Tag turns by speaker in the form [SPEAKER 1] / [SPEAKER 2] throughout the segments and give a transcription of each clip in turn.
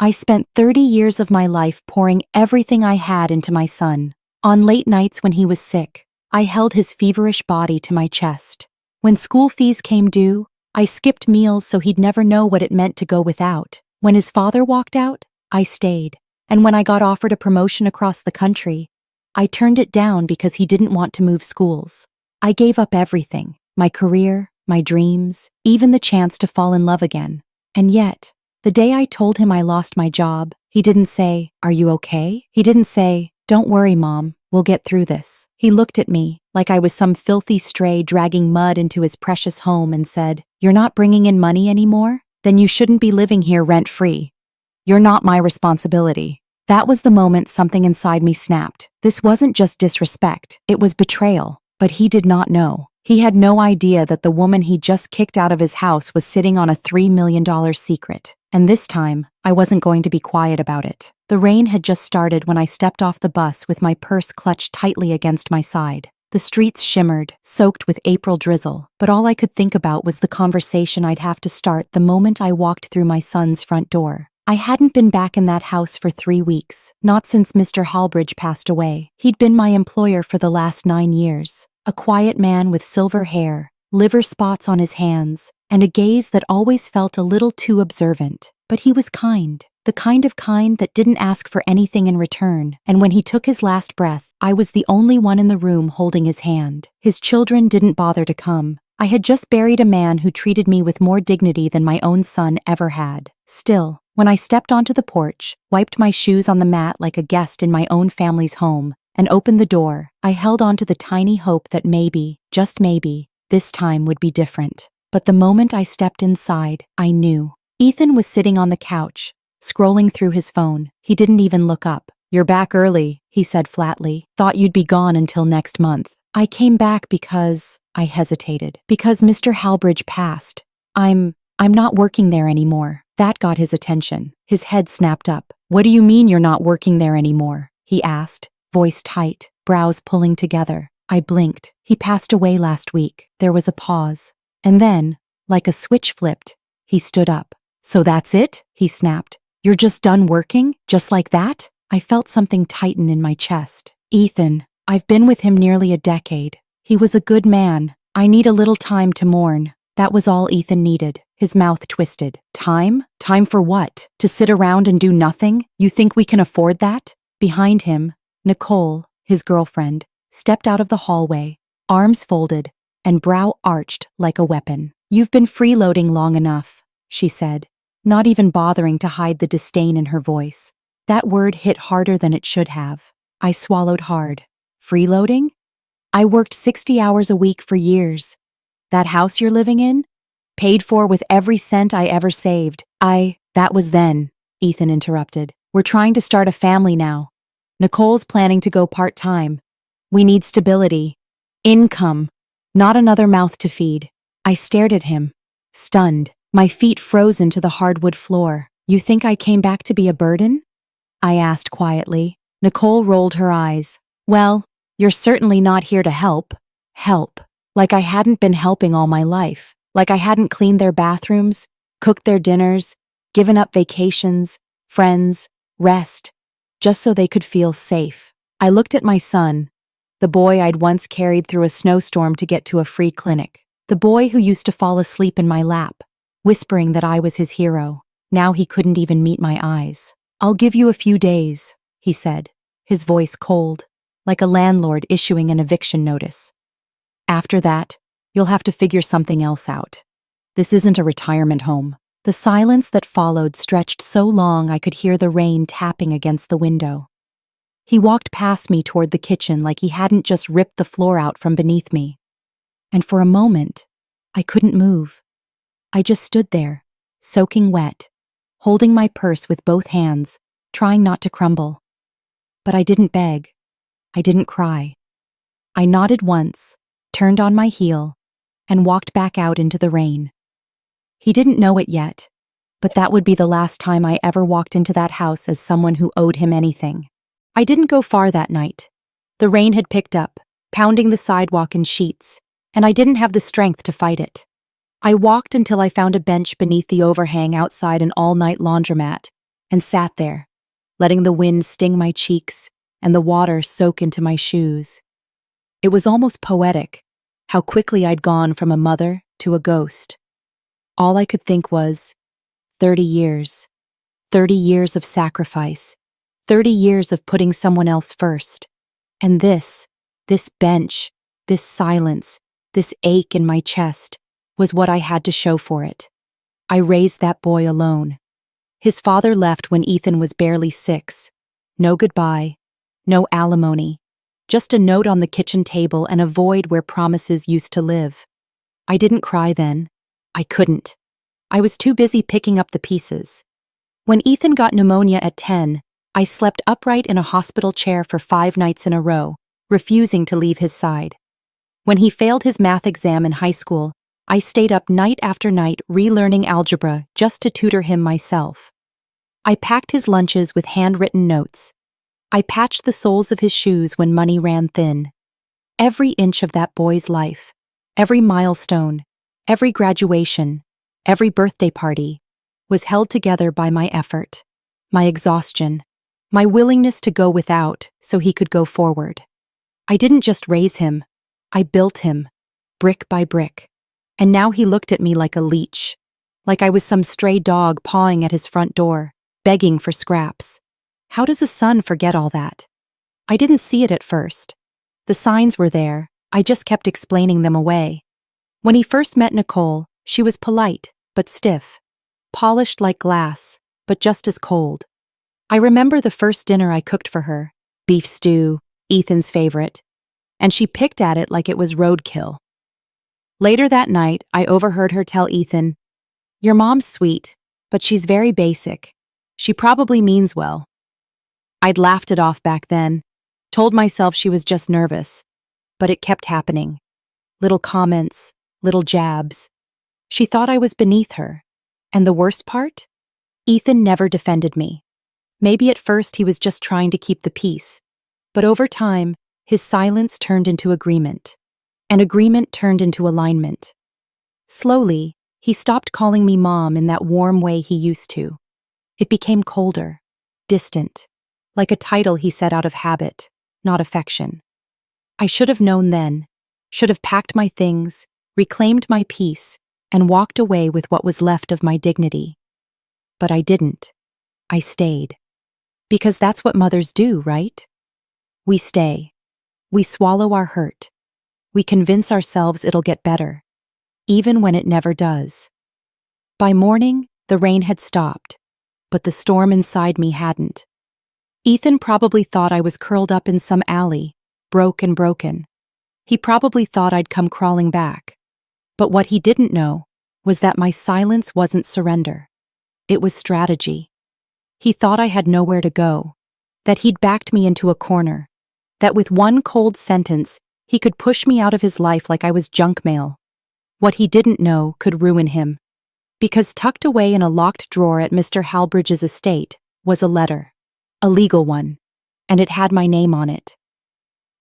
[SPEAKER 1] I spent 30 years of my life pouring everything I had into my son. On late nights when he was sick, I held his feverish body to my chest. When school fees came due, I skipped meals so he'd never know what it meant to go without. When his father walked out, I stayed. And when I got offered a promotion across the country, I turned it down because he didn't want to move schools. I gave up everything, my career, my dreams, even the chance to fall in love again. And yet, the day I told him I lost my job, he didn't say, "Are you okay?" He didn't say, "Don't worry, Mom, we'll get through this." He looked at me like I was some filthy stray dragging mud into his precious home and said, "You're not bringing in money anymore? Then you shouldn't be living here rent-free. You're not my responsibility." That was the moment something inside me snapped. This wasn't just disrespect, it was betrayal. But he did not know. He had no idea that the woman he just kicked out of his house was sitting on a $3 million secret. And this time, I wasn't going to be quiet about it. The rain had just started when I stepped off the bus with my purse clutched tightly against my side. The streets shimmered, soaked with April drizzle, but all I could think about was the conversation I'd have to start the moment I walked through my son's front door. I hadn't been back in that house for 3 weeks, not since Mr. Halbridge passed away. He'd been my employer for the last 9 years. A quiet man with silver hair, liver spots on his hands, and a gaze that always felt a little too observant. But he was kind, the kind that didn't ask for anything in return. And when he took his last breath, I was the only one in the room holding his hand. His children didn't bother to come. I had just buried a man who treated me with more dignity than my own son ever had. Still, when I stepped onto the porch, wiped my shoes on the mat like a guest in my own family's home, and opened the door, I held on to the tiny hope that maybe, just maybe, this time would be different. But the moment I stepped inside, I knew. Ethan was sitting on the couch, scrolling through his phone. He didn't even look up. "You're back early," he said flatly. "Thought you'd be gone until next month." "I came back because," I hesitated, "because Mr. Halbridge passed. I'm not working there anymore." That got his attention. His head snapped up. "What do you mean you're not working there anymore?" he asked, voice tight, brows pulling together. I blinked. "He passed away last week." There was a pause. And then, like a switch flipped, he stood up. "So that's it?" he snapped. "You're just done working? Just like that?" I felt something tighten in my chest. "Ethan, I've been with him nearly a decade. He was a good man. I need a little time to mourn." That was all Ethan needed. His mouth twisted. "Time? Time for what? To sit around and do nothing? You think we can afford that?" Behind him, Nicole, his girlfriend, stepped out of the hallway, arms folded, and brow arched like a weapon. "You've been freeloading long enough," she said, not even bothering to hide the disdain in her voice. That word hit harder than it should have. I swallowed hard. "Freeloading? I worked 60 hours a week for years. That house you're living in? Paid for with every cent I ever saved. That was then," Ethan interrupted. "We're trying to start a family now. Nicole's planning to go part-time. We need stability. Income. Not another mouth to feed." I stared at him, stunned, my feet frozen to the hardwood floor. "You think I came back to be a burden?" I asked quietly. Nicole rolled her eyes. "Well, you're certainly not here to help." Help. Like I hadn't been helping all my life. Like I hadn't cleaned their bathrooms, cooked their dinners, given up vacations, friends, rest, just so they could feel safe. I looked at my son, the boy I'd once carried through a snowstorm to get to a free clinic. The boy who used to fall asleep in my lap, whispering that I was his hero. Now he couldn't even meet my eyes. "I'll give you a few days," he said, his voice cold, like a landlord issuing an eviction notice. "After that, you'll have to figure something else out. This isn't a retirement home." The silence that followed stretched so long I could hear the rain tapping against the window. He walked past me toward the kitchen like he hadn't just ripped the floor out from beneath me. And for a moment, I couldn't move. I just stood there, soaking wet, holding my purse with both hands, trying not to crumble. But I didn't beg. I didn't cry. I nodded once, turned on my heel, and walked back out into the rain. He didn't know it yet, but that would be the last time I ever walked into that house as someone who owed him anything. I didn't go far that night. The rain had picked up, pounding the sidewalk in sheets, and I didn't have the strength to fight it. I walked until I found a bench beneath the overhang outside an all-night laundromat, and sat there, letting the wind sting my cheeks and the water soak into my shoes. It was almost poetic, how quickly I'd gone from a mother to a ghost. All I could think was, 30 years. 30 years of sacrifice. 30 years of putting someone else first. And this bench, this silence, this ache in my chest, was what I had to show for it. I raised that boy alone. His father left when Ethan was barely 6. No goodbye, no alimony, just a note on the kitchen table and a void where promises used to live. I didn't cry then. I couldn't. I was too busy picking up the pieces. When Ethan got pneumonia at 10, I slept upright in a hospital chair for 5 nights in a row, refusing to leave his side. When he failed his math exam in high school, I stayed up night after night relearning algebra just to tutor him myself. I packed his lunches with handwritten notes. I patched the soles of his shoes when money ran thin. Every inch of that boy's life, every milestone, every graduation, every birthday party, was held together by my effort, my exhaustion, my willingness to go without so he could go forward. I didn't just raise him, I built him, brick by brick. And now he looked at me like a leech, like I was some stray dog pawing at his front door, begging for scraps. How does a son forget all that? I didn't see it at first. The signs were there, I just kept explaining them away. When he first met Nicole, she was polite, but stiff. Polished like glass, but just as cold. I remember the first dinner I cooked for her, beef stew, Ethan's favorite, and she picked at it like it was roadkill. Later that night, I overheard her tell Ethan, "Your mom's sweet, but she's very basic. She probably means well." I'd laughed it off back then, told myself she was just nervous, but it kept happening. Little comments, little jabs. She thought I was beneath her. And the worst part? Ethan never defended me. Maybe at first he was just trying to keep the peace, but over time, his silence turned into agreement, and agreement turned into alignment. Slowly, he stopped calling me mom in that warm way he used to. It became colder, distant, like a title he said out of habit, not affection. I should have known then, should have packed my things, reclaimed my peace, and walked away with what was left of my dignity. But I didn't. I stayed. Because that's what mothers do, right? We stay. We swallow our hurt. We convince ourselves it'll get better, even when it never does. By morning, the rain had stopped, but the storm inside me hadn't. Ethan probably thought I was curled up in some alley, broken. He probably thought I'd come crawling back. But what he didn't know was that my silence wasn't surrender. It was strategy. He thought I had nowhere to go, that he'd backed me into a corner, that with one cold sentence, he could push me out of his life like I was junk mail. What he didn't know could ruin him. Because tucked away in a locked drawer at Mr. Halbridge's estate was a letter, a legal one, and it had my name on it.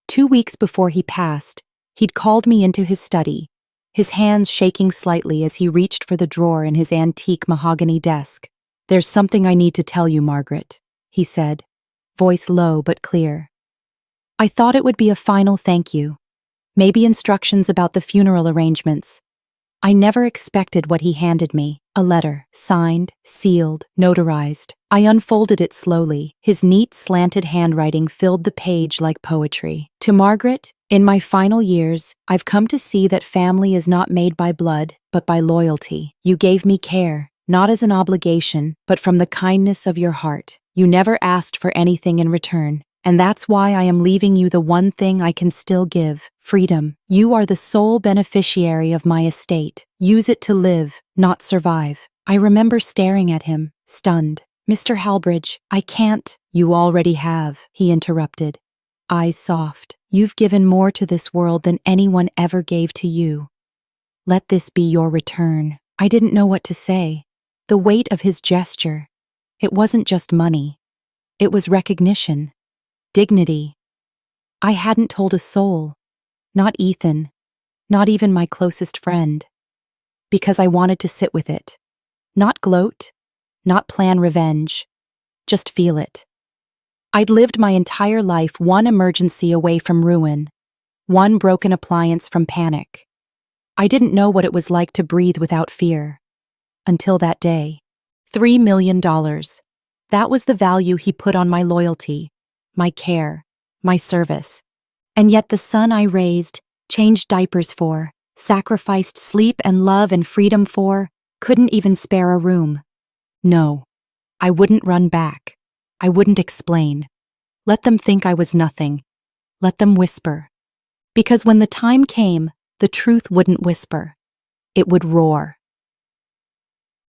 [SPEAKER 1] 2 weeks before he passed, he'd called me into his study, his hands shaking slightly as he reached for the drawer in his antique mahogany desk. "There's something I need to tell you, Margaret," he said, voice low but clear. I thought it would be a final thank you, maybe instructions about the funeral arrangements. I never expected what he handed me, a letter, signed, sealed, notarized. I unfolded it slowly. His neat, slanted handwriting filled the page like poetry. "To Margaret, in my final years, I've come to see that family is not made by blood, but by loyalty. You gave me care, not as an obligation, but from the kindness of your heart. You never asked for anything in return. And that's why I am leaving you the one thing I can still give, freedom. You are the sole beneficiary of my estate. Use it to live, not survive." I remember staring at him, stunned. "Mr. Halbridge, I can't." "You already have," he interrupted, eyes soft. "You've given more to this world than anyone ever gave to you. Let this be your return." I didn't know what to say. The weight of his gesture. It wasn't just money. It was recognition. Dignity. I hadn't told a soul, not Ethan, not even my closest friend, because I wanted to sit with it, not gloat, not plan revenge, just feel it. I'd lived my entire life one emergency away from ruin, one broken appliance from panic. I didn't know what it was like to breathe without fear. Until that day. $3 million. That was the value he put on my loyalty, my care, my service. And yet the son I raised, changed diapers for, sacrificed sleep and love and freedom for, couldn't even spare a room. No, I wouldn't run back. I wouldn't explain. Let them think I was nothing. Let them whisper. Because when the time came, the truth wouldn't whisper. It would roar.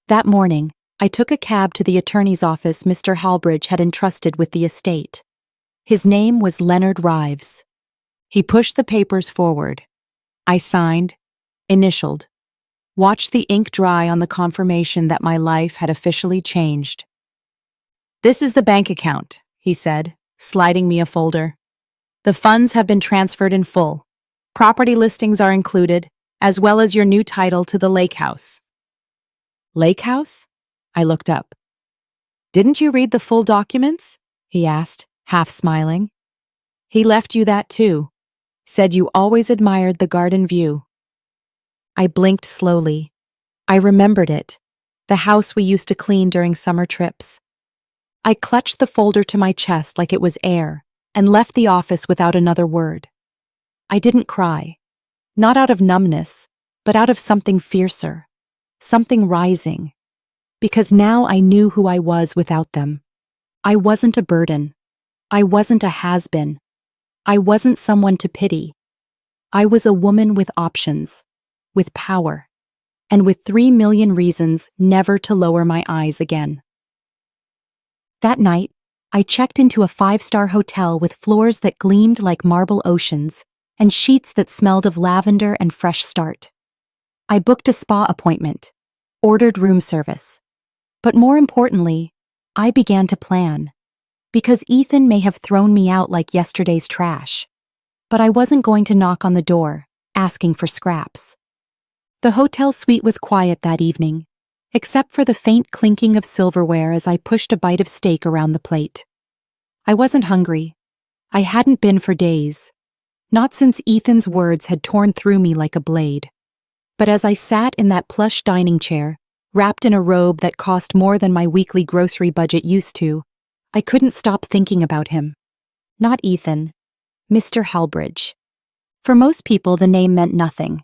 [SPEAKER 1] That morning, I took a cab to the attorney's office Mr. Halbridge had entrusted with the estate. His name was Leonard Rives. He pushed the papers forward. I signed, initialed, watched the ink dry on the confirmation that my life had officially changed. "This is the bank account," he said, sliding me a folder. "The funds have been transferred in full. Property listings are included, as well as your new title to the lake house." "Lake house?" I looked up. "Didn't you read the full documents?" he asked, half smiling. "He left you that too. Said you always admired the garden view." I blinked slowly. I remembered it, the house we used to clean during summer trips. I clutched the folder to my chest like it was air and left the office without another word. I didn't cry, not out of numbness, but out of something fiercer, something rising. Because now I knew who I was without them. I wasn't a burden. I wasn't a has-been. I wasn't someone to pity. I was a woman with options, with power, and with 3 million reasons never to lower my eyes again. That night, I checked into a 5-star hotel with floors that gleamed like marble oceans and sheets that smelled of lavender and fresh start. I booked a spa appointment, ordered room service. But more importantly, I began to plan. Because Ethan may have thrown me out like yesterday's trash. But I wasn't going to knock on the door, asking for scraps. The hotel suite was quiet that evening, except for the faint clinking of silverware as I pushed a bite of steak around the plate. I wasn't hungry. I hadn't been for days. Not since Ethan's words had torn through me like a blade. But as I sat in that plush dining chair, wrapped in a robe that cost more than my weekly grocery budget used to, I couldn't stop thinking about him. Not Ethan, Mr. Halbridge. For most people, the name meant nothing.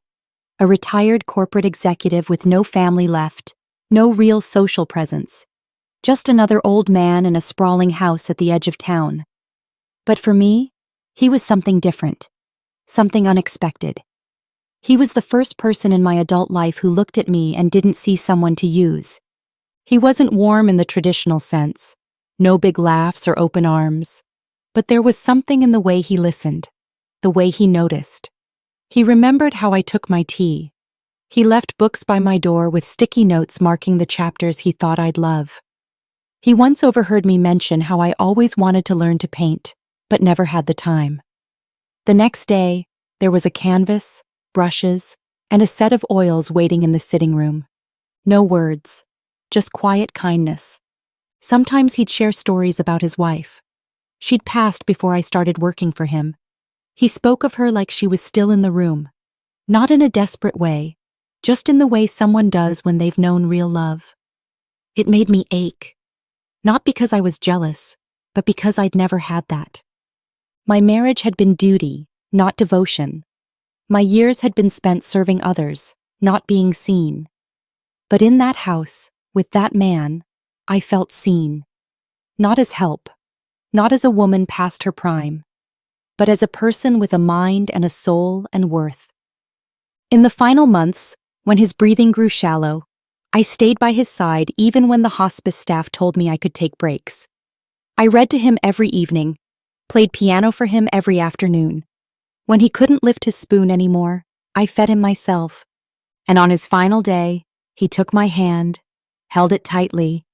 [SPEAKER 1] A retired corporate executive with no family left, no real social presence. Just another old man in a sprawling house at the edge of town. But for me, he was something different, something unexpected. He was the first person in my adult life who looked at me and didn't see someone to use. He wasn't warm in the traditional sense, no big laughs or open arms. But there was something in the way he listened, the way he noticed. He remembered how I took my tea. He left books by my door with sticky notes marking the chapters he thought I'd love. He once overheard me mention how I always wanted to learn to paint, but never had the time. The next day, there was a canvas, brushes, and a set of oils waiting in the sitting room. No words, just quiet kindness. Sometimes he'd share stories about his wife. She'd passed before I started working for him. He spoke of her like she was still in the room. Not in a desperate way, just in the way someone does when they've known real love. It made me ache. Not because I was jealous, but because I'd never had that. My marriage had been duty, not devotion. My years had been spent serving others, not being seen. But in that house, with that man, I felt seen. Not as help, not as a woman past her prime, but as a person with a mind and a soul and worth. In the final months, when his breathing grew shallow, I stayed by his side even when the hospice staff told me I could take breaks. I read to him every evening, played piano for him every afternoon. When he couldn't lift his spoon anymore, I fed him myself. And on his final day, he took my hand, held it tightly,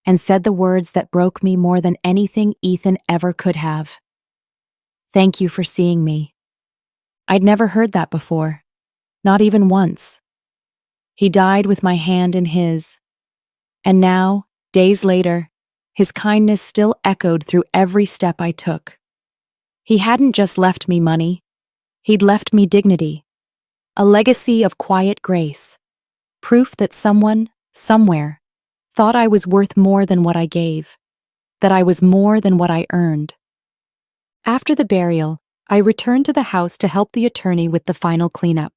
[SPEAKER 1] and said the words that broke me more than anything Ethan ever could have. "Thank you for seeing me." I'd never heard that before, not even once. He died with my hand in his. And now, days later, His kindness still echoed through every step I took. He hadn't just left me money, he'd left me dignity, a legacy of quiet grace, proof that someone, somewhere, thought I was worth more than what I gave, that I was more than what I earned. After the burial, I returned to the house to help the attorney with the final cleanup.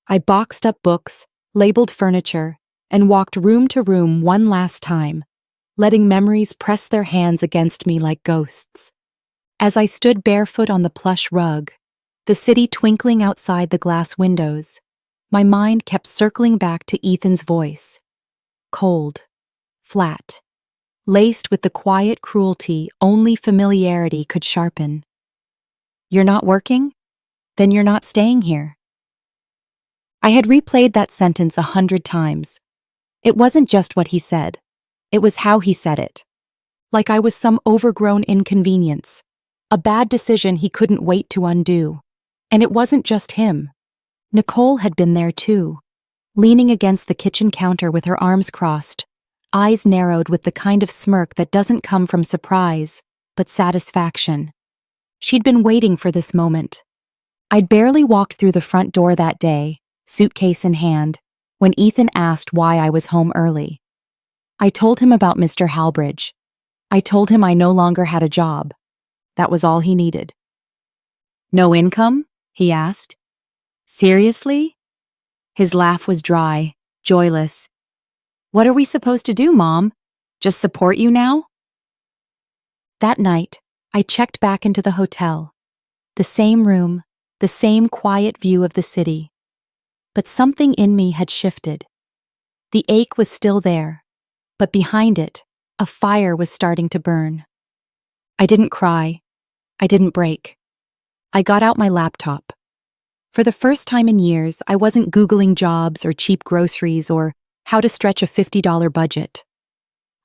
[SPEAKER 1] I boxed up books, labeled furniture, and walked room to room one last time, letting memories press their hands against me like ghosts. As I stood barefoot on the plush rug, the city twinkling outside the glass windows, my mind kept circling back to Ethan's voice. Cold, flat, laced with the quiet cruelty only familiarity could sharpen. "You're not working? Then you're not staying here." I had replayed that sentence 100 times. It wasn't just what he said. It was how he said it. Like I was some overgrown inconvenience, a bad decision he couldn't wait to undo. And it wasn't just him. Nicole had been there too, leaning against the kitchen counter with her arms crossed, eyes narrowed with the kind of smirk that doesn't come from surprise, but satisfaction. She'd been waiting for this moment. I'd barely walked through the front door that day, suitcase in hand, when Ethan asked why I was home early. I told him about Mr. Halbridge. I told him I no longer had a job. That was all he needed. "No income?" he asked. "Seriously?" His laugh was dry, joyless. "What are we supposed to do, Mom? Just support you now?" That night, I checked back into the hotel. The same room, the same quiet view of the city. But something in me had shifted. The ache was still there, but behind it, a fire was starting to burn. I didn't cry. I didn't break. I got out my laptop. For the first time in years, I wasn't Googling jobs or cheap groceries or how to stretch a $50 budget.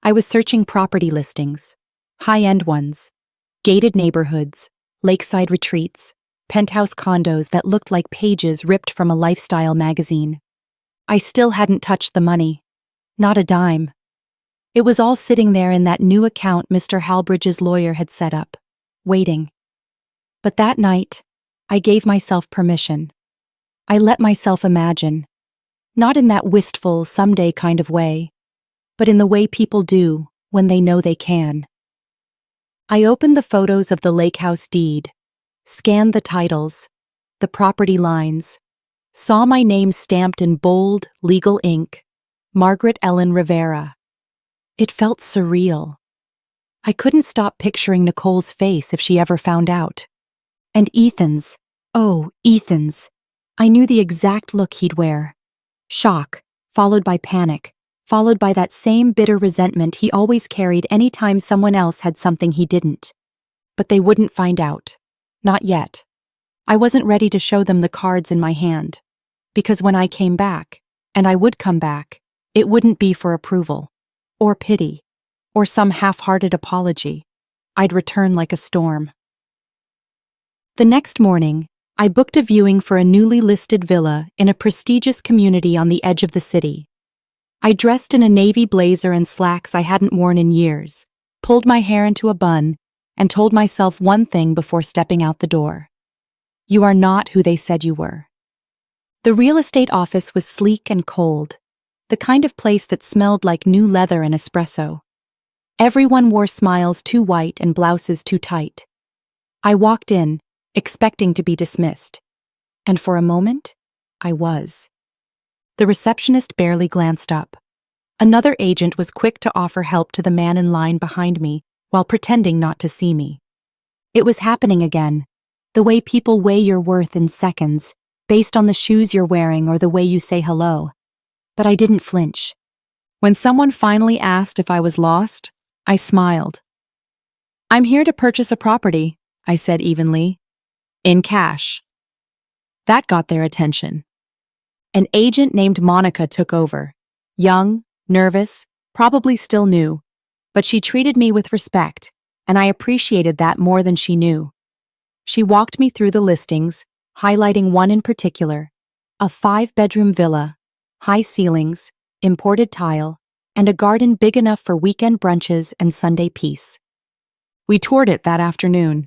[SPEAKER 1] I was searching property listings, high-end ones, gated neighborhoods, lakeside retreats, penthouse condos that looked like pages ripped from a lifestyle magazine. I still hadn't touched the money. Not a dime. It was all sitting there in that new account Mr. Halbridge's lawyer had set up, waiting. But that night, I gave myself permission. I let myself imagine. Not in that wistful, someday kind of way, but in the way people do when they know they can. I opened the photos of the lake house deed, scanned the titles, the property lines, saw my name stamped in bold, legal ink, Margaret Ellen Rivera. It felt surreal. I couldn't stop picturing Nicole's face if she ever found out. And Ethan's. Oh, Ethan's. I knew the exact look he'd wear. Shock, followed by panic, followed by that same bitter resentment he always carried any time someone else had something he didn't. But they wouldn't find out. Not yet. I wasn't ready to show them the cards in my hand. Because when I came back, and I would come back, it wouldn't be for approval, or pity, or some half-hearted apology. I'd return like a storm. The next morning, I booked a viewing for a newly listed villa in a prestigious community on the edge of the city. I dressed in a navy blazer and slacks I hadn't worn in years, pulled my hair into a bun, and told myself one thing before stepping out the door. You are not who they said you were. The real estate office was sleek and cold, the kind of place that smelled like new leather and espresso. Everyone wore smiles too white and blouses too tight. I walked in, expecting to be dismissed. And for a moment, I was. The receptionist barely glanced up. Another agent was quick to offer help to the man in line behind me while pretending not to see me. It was happening again, the way people weigh your worth in seconds, based on the shoes you're wearing or the way you say hello. But I didn't flinch. When someone finally asked if I was lost, I smiled. "I'm here to purchase a property," I said evenly. "In cash." That got their attention. An agent named Monica took over. Young, nervous, probably still new, but she treated me with respect, and I appreciated that more than she knew. She walked me through the listings, highlighting one in particular, a 5-bedroom villa, high ceilings, imported tile, and a garden big enough for weekend brunches and Sunday peace. We toured it that afternoon,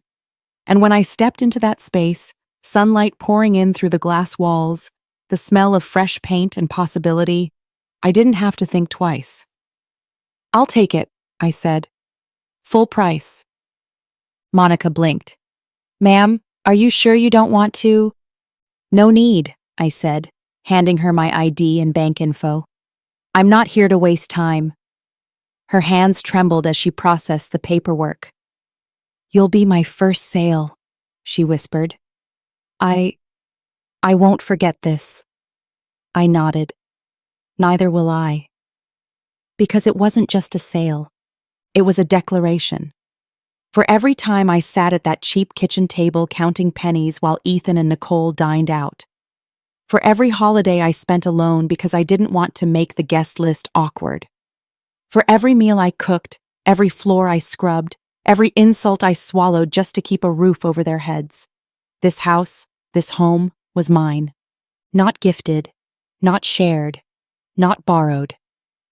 [SPEAKER 1] and when I stepped into that space, sunlight pouring in through the glass walls, the smell of fresh paint and possibility, I didn't have to think twice. "I'll take it," I said. "Full price." Monica blinked. "Ma'am, are you sure you don't want to?" "No need," I said, handing her my ID and bank info. "I'm not here to waste time." Her hands trembled as she processed the paperwork. "You'll be my first sale," she whispered. I won't forget this." I nodded. "Neither will I." Because it wasn't just a sale. It was a declaration. For every time I sat at that cheap kitchen table counting pennies while Ethan and Nicole dined out. For every holiday I spent alone because I didn't want to make the guest list awkward. For every meal I cooked, every floor I scrubbed, every insult I swallowed just to keep a roof over their heads. This house, this home, was mine. Not gifted, not shared, not borrowed.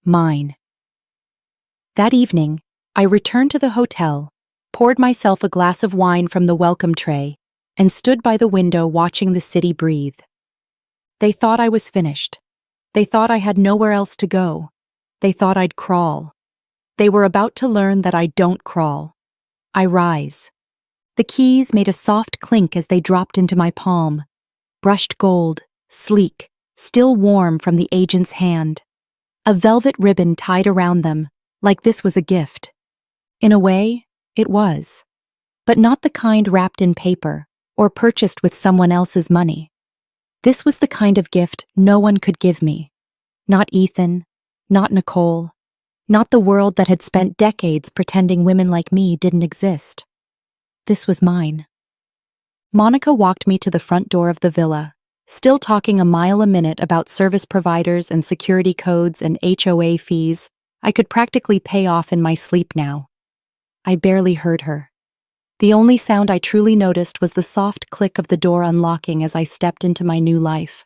[SPEAKER 1] Mine. That evening, I returned to the hotel, poured myself a glass of wine from the welcome tray, and stood by the window watching the city breathe. They thought I was finished. They thought I had nowhere else to go. They thought I'd crawl. They were about to learn that I don't crawl. I rise. The keys made a soft clink as they dropped into my palm. Brushed gold, sleek, still warm from the agent's hand. A velvet ribbon tied around them, like this was a gift. In a way, it was. But not the kind wrapped in paper, or purchased with someone else's money. This was the kind of gift no one could give me. Not Ethan, not Nicole, not the world that had spent decades pretending women like me didn't exist. This was mine. Monica walked me to the front door of the villa, still talking a mile a minute about service providers and security codes and HOA fees I could practically pay off in my sleep now. I barely heard her. The only sound I truly noticed was the soft click of the door unlocking as I stepped into my new life.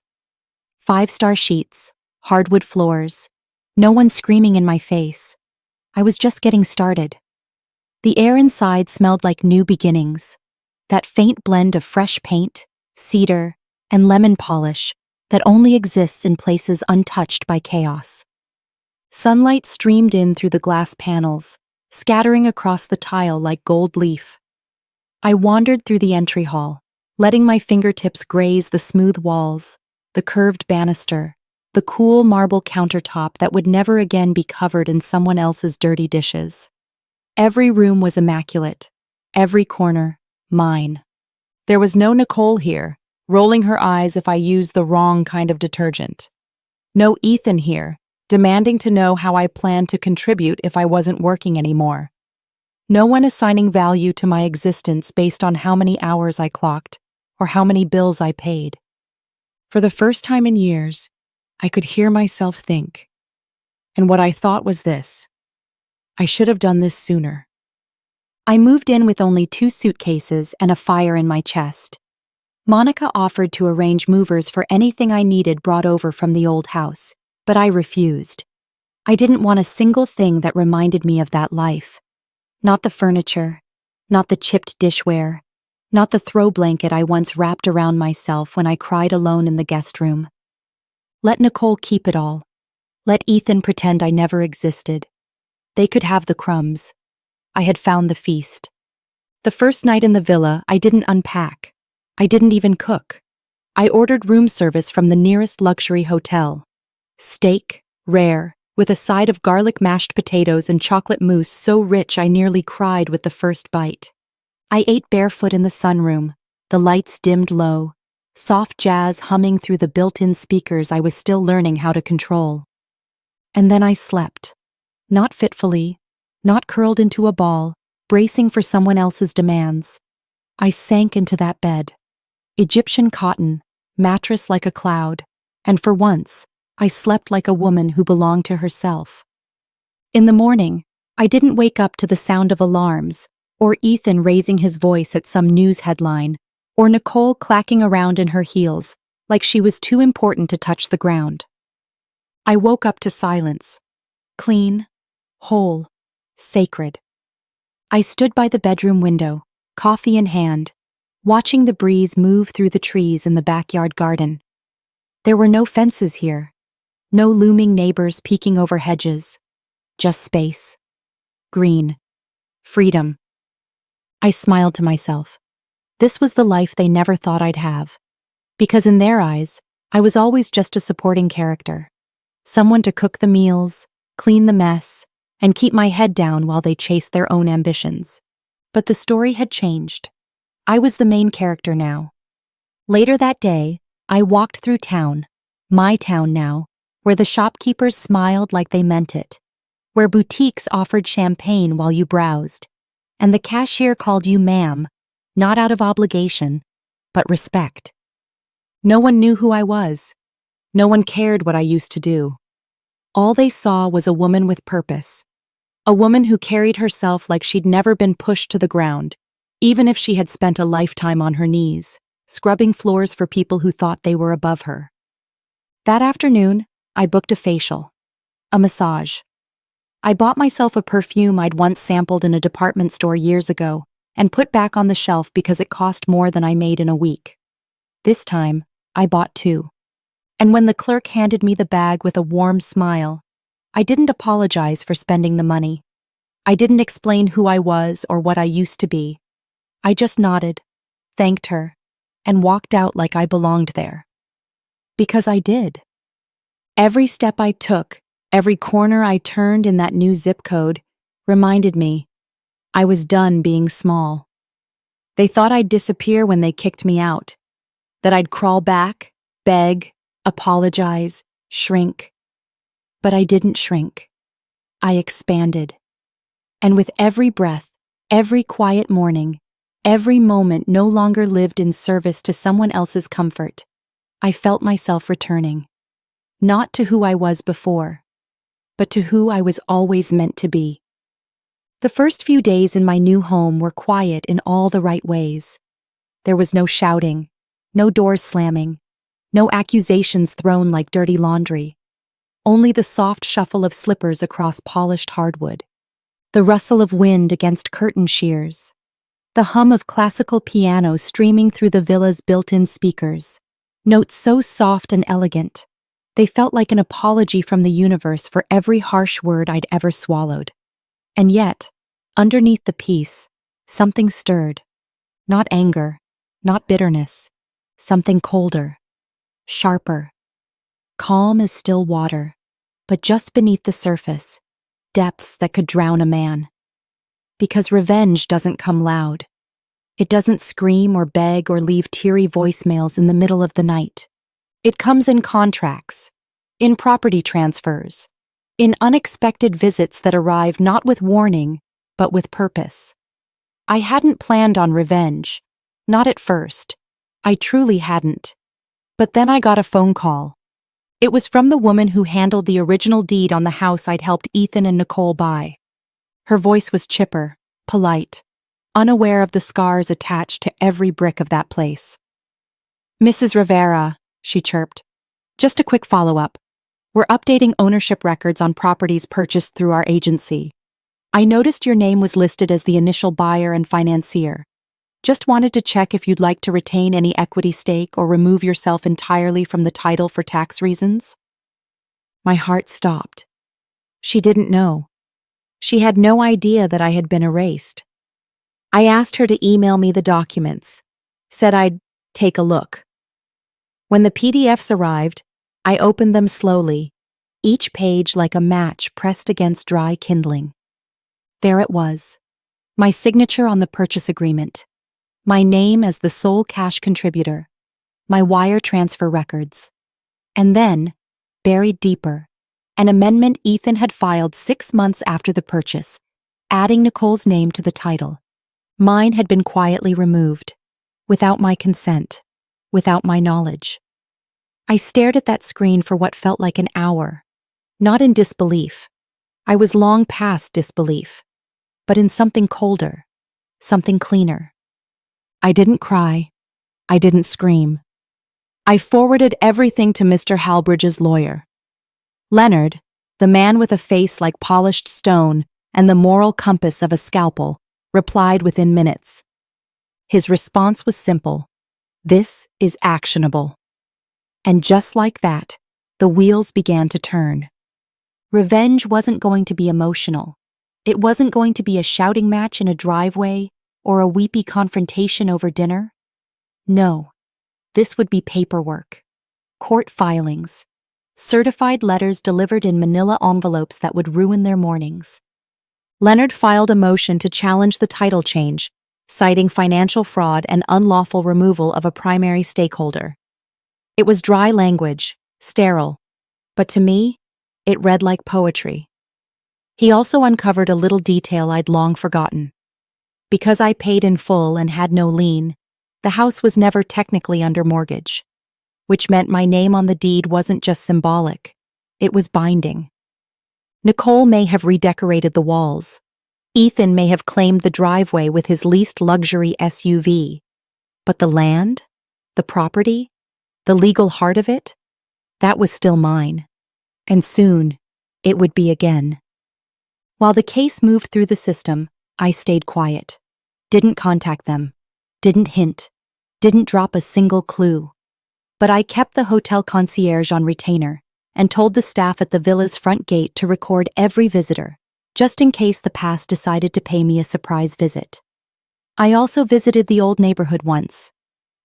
[SPEAKER 1] 5-star sheets, hardwood floors, no one screaming in my face. I was just getting started. The air inside smelled like new beginnings, that faint blend of fresh paint, cedar, and lemon polish that only exists in places untouched by chaos. Sunlight streamed in through the glass panels, scattering across the tile like gold leaf. I wandered through the entry hall, letting my fingertips graze the smooth walls, the curved banister, the cool marble countertop that would never again be covered in someone else's dirty dishes. Every room was immaculate, every corner, mine. There was no Nicole here, rolling her eyes if I used the wrong kind of detergent. No Ethan here, demanding to know how I planned to contribute if I wasn't working anymore. No one assigning value to my existence based on how many hours I clocked or how many bills I paid. For the first time in years, I could hear myself think. And what I thought was this: I should have done this sooner. I moved in with only 2 suitcases and a fire in my chest. Monica offered to arrange movers for anything I needed brought over from the old house, but I refused. I didn't want a single thing that reminded me of that life. Not the furniture, not the chipped dishware, not the throw blanket I once wrapped around myself when I cried alone in the guest room. Let Nicole keep it all. Let Ethan pretend I never existed. They could have the crumbs. I had found the feast. The first night in the villa, I didn't unpack. I didn't even cook. I ordered room service from the nearest luxury hotel. Steak, rare, with a side of garlic mashed potatoes and chocolate mousse so rich I nearly cried with the first bite. I ate barefoot in the sunroom, the lights dimmed low, soft jazz humming through the built-in speakers I was still learning how to control. And then I slept. Not fitfully, not curled into a ball, bracing for someone else's demands. I sank into that bed. Egyptian cotton, mattress like a cloud, and for once, I slept like a woman who belonged to herself. In the morning, I didn't wake up to the sound of alarms, or Ethan raising his voice at some news headline, or Nicole clacking around in her heels, like she was too important to touch the ground. I woke up to silence. clean, whole, sacred. I stood by the bedroom window, coffee in hand, watching the breeze move through the trees in the backyard garden. There were no fences here, no looming neighbors peeking over hedges, just space, green, freedom. I smiled to myself. This was the life they never thought I'd have, because in their eyes, I was always just a supporting character, someone to cook the meals, clean the mess, and keep my head down while they chased their own ambitions. But the story had changed. I was the main character now. Later that day, I walked through town, my town now, where the shopkeepers smiled like they meant it, where boutiques offered champagne while you browsed, and the cashier called you ma'am, not out of obligation, but respect. No one knew who I was. No one cared what I used to do. All they saw was a woman with purpose, a woman who carried herself like she'd never been pushed to the ground, even if she had spent a lifetime on her knees, scrubbing floors for people who thought they were above her. That afternoon, I booked a facial, a massage. I bought myself a perfume I'd once sampled in a department store years ago and put back on the shelf because it cost more than I made in a week. This time, I bought 2. And when the clerk handed me the bag with a warm smile, I didn't apologize for spending the money. I didn't explain who I was or what I used to be. I just nodded, thanked her, and walked out like I belonged there. Because I did. Every step I took, every corner I turned in that new zip code, reminded me I was done being small. They thought I'd disappear when they kicked me out, that I'd crawl back, beg, apologize, shrink. But I didn't shrink. I expanded. And with every breath, every quiet morning, every moment no longer lived in service to someone else's comfort, I felt myself returning. Not to who I was before, but to who I was always meant to be. The first few days in my new home were quiet in all the right ways. There was no shouting, no doors slamming, no accusations thrown like dirty laundry. Only the soft shuffle of slippers across polished hardwood, the rustle of wind against curtain shears, the hum of classical piano streaming through the villa's built-in speakers, notes so soft and elegant, they felt like an apology from the universe for every harsh word I'd ever swallowed. And yet, underneath the peace, something stirred. Not anger, not bitterness, something colder, sharper, calm as still water, but just beneath the surface, depths that could drown a man. Because revenge doesn't come loud. It doesn't scream or beg or leave teary voicemails in the middle of the night. It comes in contracts, in property transfers, in unexpected visits that arrive not with warning, but with purpose. I hadn't planned on revenge, not at first. I truly hadn't. But then I got a phone call. It was from the woman who handled the original deed on the house I'd helped Ethan and Nicole buy. Her voice was chipper, polite, unaware of the scars attached to every brick of that place. "Mrs. Rivera," she chirped. "Just a quick follow-up. We're updating ownership records on properties purchased through our agency. I noticed your name was listed as the initial buyer and financier. Just wanted to check if you'd like to retain any equity stake or remove yourself entirely from the title for tax reasons." My heart stopped. She didn't know. She had no idea that I had been erased. I asked her to email me the documents, said I'd take a look. When the PDFs arrived, I opened them slowly, each page like a match pressed against dry kindling. There it was, my signature on the purchase agreement, my name as the sole cash contributor, my wire transfer records. And then, buried deeper, an amendment Ethan had filed 6 months after the purchase, adding Nicole's name to the title. Mine had been quietly removed, without my consent, without my knowledge. I stared at that screen for what felt like an hour, not in disbelief. I was long past disbelief, but in something colder, something cleaner. I didn't cry. I didn't scream. I forwarded everything to Mr. Halbridge's lawyer. "Leonard," The man with a face like polished stone and the moral compass of a scalpel replied within minutes. His response was simple. This is actionable. And just like that, the wheels began to turn. Revenge wasn't going to be emotional. It wasn't going to be a shouting match in a driveway or a weepy confrontation over dinner. No, this would be paperwork, court filings, certified letters delivered in manila envelopes that would ruin their mornings. Leonard filed a motion to challenge the title change, citing financial fraud and unlawful removal of a primary stakeholder. It was dry language, sterile, but to me, it read like poetry. He also uncovered a little detail I'd long forgotten. Because I paid in full and had no lien, the house was never technically under mortgage, which meant my name on the deed wasn't just symbolic, it was binding. Nicole may have redecorated the walls. Ethan may have claimed the driveway with his least luxury SUV. But the land, the property, the legal heart of it, that was still mine. And soon, it would be again. While the case moved through the system, I stayed quiet. Didn't contact them. Didn't hint. Didn't drop a single clue. But I kept the hotel concierge on retainer and told the staff at the villa's front gate to record every visitor, just in case the past decided to pay me a surprise visit. I also visited the old neighborhood once.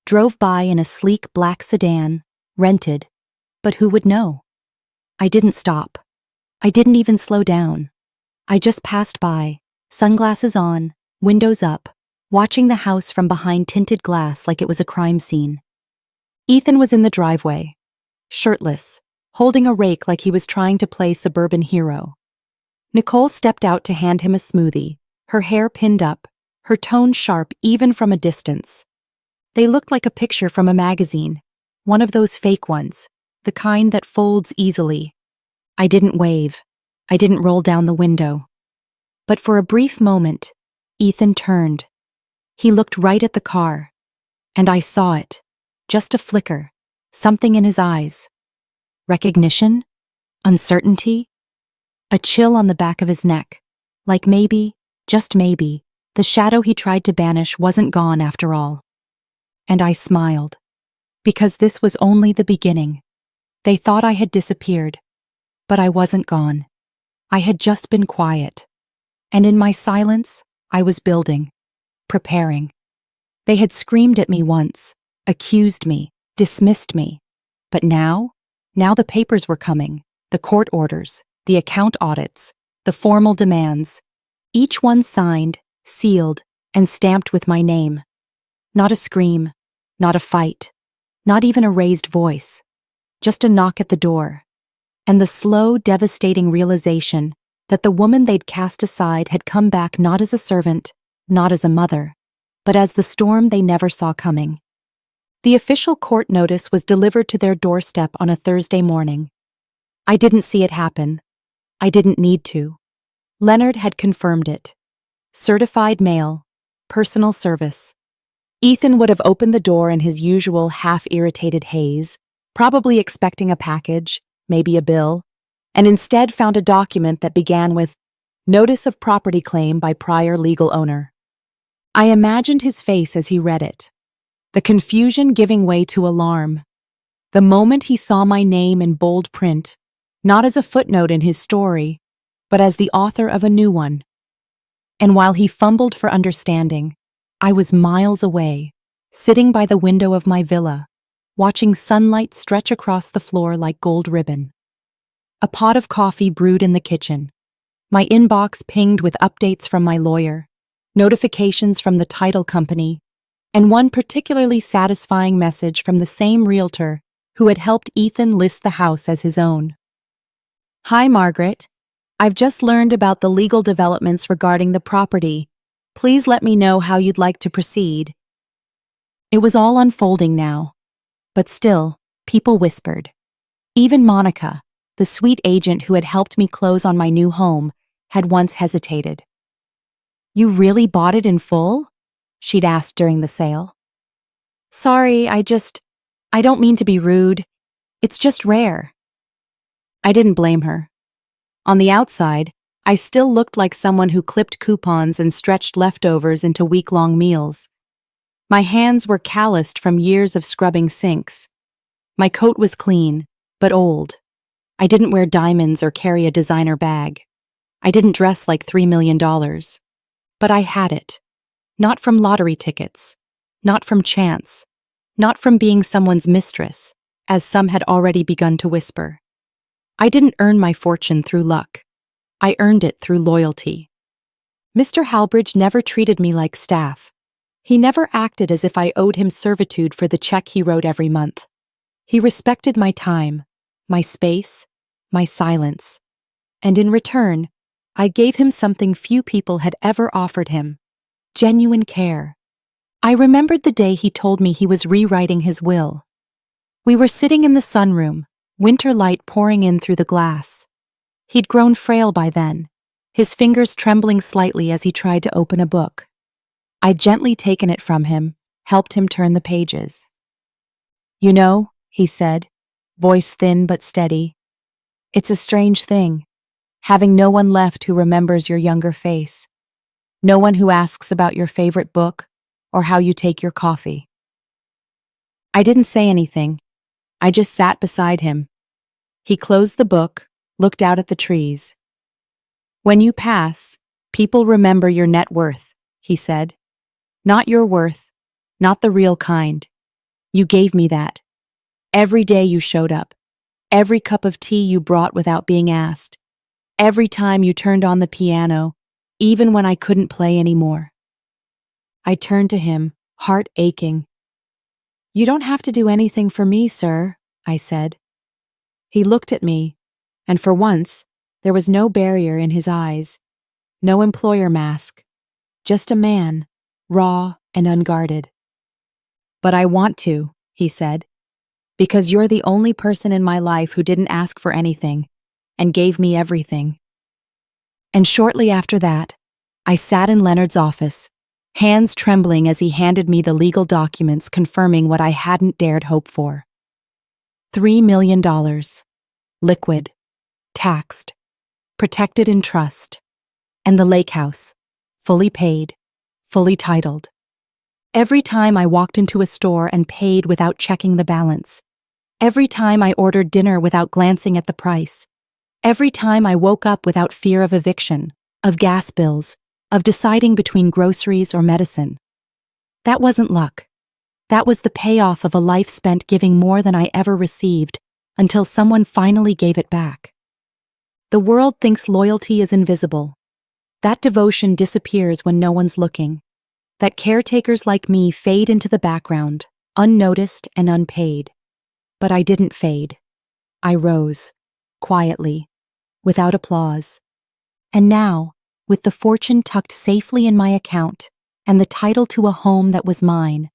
[SPEAKER 1] Drove by in a sleek black sedan, rented, but who would know? I didn't stop. I didn't even slow down. I just passed by, sunglasses on, windows up, watching the house from behind tinted glass like it was a crime scene. Ethan was in the driveway, shirtless, holding a rake like he was trying to play suburban hero. Nicole stepped out to hand him a smoothie, her hair pinned up, her tone sharp even from a distance. They looked like a picture from a magazine, one of those fake ones, the kind that folds easily. I didn't wave. I didn't roll down the window. But for a brief moment, Ethan turned. He looked right at the car. And I saw it. Just a flicker. Something in his eyes. Recognition? Uncertainty? A chill on the back of his neck. Like maybe, just maybe, the shadow he tried to banish wasn't gone after all. And I smiled. Because this was only the beginning. They thought I had disappeared. But I wasn't gone. I had just been quiet. And in my silence, I was building. Preparing. They had screamed at me once, accused me, dismissed me. But now the papers were coming, the court orders, the account audits, the formal demands, each one signed, sealed, and stamped with my name. Not a scream, not a fight, not even a raised voice, just a knock at the door. And the slow, devastating realization that the woman they'd cast aside had come back not as a servant, not as a mother, but as the storm they never saw coming. The official court notice was delivered to their doorstep on a Thursday morning. I didn't see it happen. I didn't need to. Leonard had confirmed it. Certified mail, personal service. Ethan would have opened the door in his usual half-irritated haze, probably expecting a package, maybe a bill, and instead found a document that began with Notice of Property Claim by Prior Legal Owner. I imagined his face as he read it, the confusion giving way to alarm. The moment he saw my name in bold print, not as a footnote in his story, but as the author of a new one. And while he fumbled for understanding, I was miles away, sitting by the window of my villa, watching sunlight stretch across the floor like gold ribbon. A pot of coffee brewed in the kitchen. My inbox pinged with updates from my lawyer, notifications from the title company, and one particularly satisfying message from the same realtor who had helped Ethan list the house as his own. Hi, Margaret. I've just learned about the legal developments regarding the property. Please let me know how you'd like to proceed. It was all unfolding now. But still, people whispered. Even Monica, the sweet agent who had helped me close on my new home, had once hesitated. You really bought it in full? She'd asked during the sale. Sorry, I don't mean to be rude. It's just rare. I didn't blame her. On the outside, I still looked like someone who clipped coupons and stretched leftovers into week-long meals. My hands were calloused from years of scrubbing sinks. My coat was clean, but old. I didn't wear diamonds or carry a designer bag. I didn't dress like $3 million. But I had it. Not from lottery tickets. Not from chance. Not from being someone's mistress, as some had already begun to whisper. I didn't earn my fortune through luck. I earned it through loyalty. Mr. Halbridge never treated me like staff. He never acted as if I owed him servitude for the check he wrote every month. He respected my time, my space, my silence. And in return, I gave him something few people had ever offered him: genuine care. I remembered the day he told me he was rewriting his will. We were sitting in the sunroom, winter light pouring in through the glass. He'd grown frail by then, his fingers trembling slightly as he tried to open a book. I'd gently taken it from him, helped him turn the pages. "You know," he said, voice thin but steady, "it's a strange thing, having no one left who remembers your younger face. No one who asks about your favorite book or how you take your coffee." I didn't say anything. I just sat beside him. He closed the book, looked out at the trees. "When you pass, people remember your net worth," he said. "Not your worth, not the real kind. You gave me that. Every day you showed up. Every cup of tea you brought without being asked. Every time you turned on the piano, even when I couldn't play anymore." I turned to him, heart aching. "You don't have to do anything for me, sir," I said. He looked at me, and for once, there was no barrier in his eyes, no employer mask, just a man, raw and unguarded. "But I want to," he said, "because you're the only person in my life who didn't ask for anything and gave me everything." And shortly after that, I sat in Leonard's office, hands trembling as he handed me the legal documents confirming what I hadn't dared hope for. $3 million. Liquid. Taxed. Protected in trust. And the lake house. Fully paid. Fully titled. Every time I walked into a store and paid without checking the balance. Every time I ordered dinner without glancing at the price. Every time I woke up without fear of eviction, of gas bills, of deciding between groceries or medicine. That wasn't luck. That was the payoff of a life spent giving more than I ever received, until someone finally gave it back. The world thinks loyalty is invisible. That devotion disappears when no one's looking. That caretakers like me fade into the background, unnoticed and unpaid. But I didn't fade. I rose, quietly, without applause. And now, with the fortune tucked safely in my account, and the title to a home that was mine,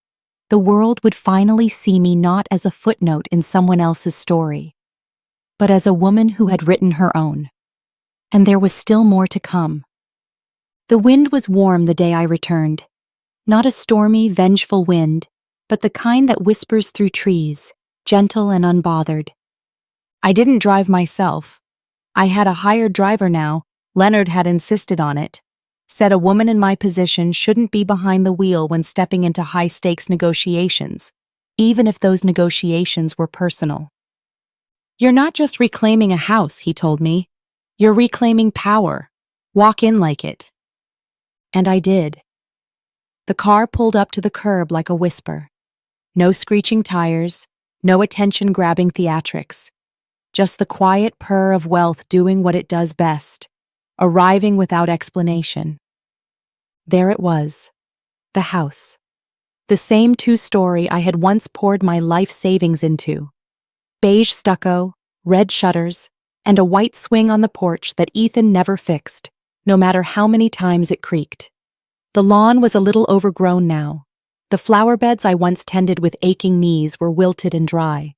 [SPEAKER 1] the world would finally see me not as a footnote in someone else's story, but as a woman who had written her own. And there was still more to come. The wind was warm the day I returned. Not a stormy, vengeful wind, but the kind that whispers through trees, gentle and unbothered. I didn't drive myself. I had a hired driver now. Leonard had insisted on it. Said a woman in my position shouldn't be behind the wheel when stepping into high-stakes negotiations, even if those negotiations were personal. "You're not just reclaiming a house," he told me. "You're reclaiming power. Walk in like it." And I did. The car pulled up to the curb like a whisper. No screeching tires, no attention-grabbing theatrics. Just the quiet purr of wealth doing what it does best, arriving without explanation. There it was, the house. The same two-story I had once poured my life savings into. Beige stucco, red shutters, and a white swing on the porch that Ethan never fixed, no matter how many times it creaked. The lawn was a little overgrown now. The flower beds I once tended with aching knees were wilted and dry.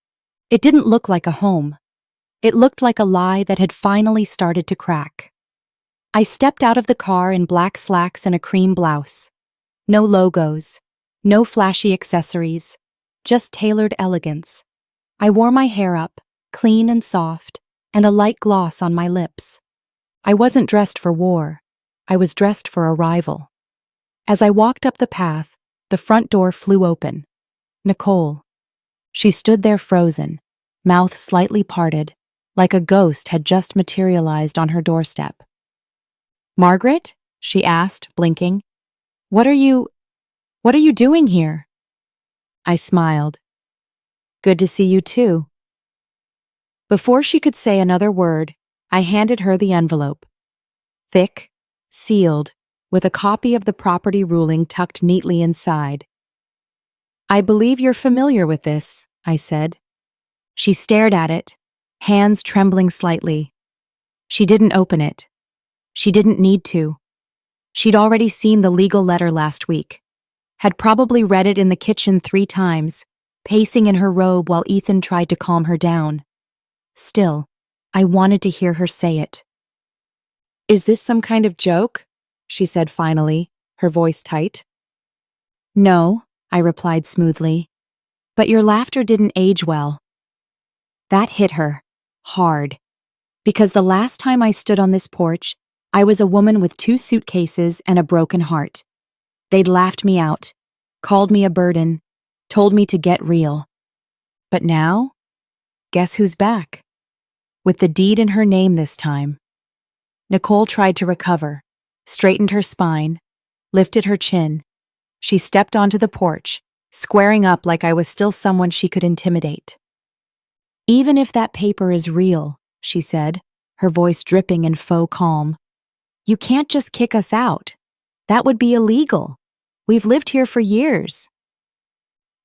[SPEAKER 1] It didn't look like a home. It looked like a lie that had finally started to crack. I stepped out of the car in black slacks and a cream blouse. No logos, no flashy accessories, just tailored elegance. I wore my hair up, clean and soft, and a light gloss on my lips. I wasn't dressed for war. I was dressed for arrival. As I walked up the path, the front door flew open. Nicole. She stood there frozen, mouth slightly parted, like a ghost had just materialized on her doorstep. "Margaret?" she asked, blinking. What are you doing here?" I smiled. "Good to see you too." Before she could say another word, I handed her the envelope. Thick, sealed, with a copy of the property ruling tucked neatly inside. "I believe you're familiar with this," I said. She stared at it, hands trembling slightly. She didn't open it. She didn't need to. She'd already seen the legal letter last week, had probably read it in the kitchen 3 times, pacing in her robe while Ethan tried to calm her down. Still, I wanted to hear her say it. "Is this some kind of joke?" she said finally, her voice tight. "No," I replied smoothly, "but your laughter didn't age well." That hit her, hard, because the last time I stood on this porch, I was a woman with 2 suitcases and a broken heart. They'd laughed me out, called me a burden, told me to get real. But now, guess who's back? With the deed in her name this time. Nicole tried to recover, straightened her spine, lifted her chin. She stepped onto the porch, squaring up like I was still someone she could intimidate. "Even if that paper is real," she said, her voice dripping in faux calm, "you can't just kick us out. That would be illegal. We've lived here for years."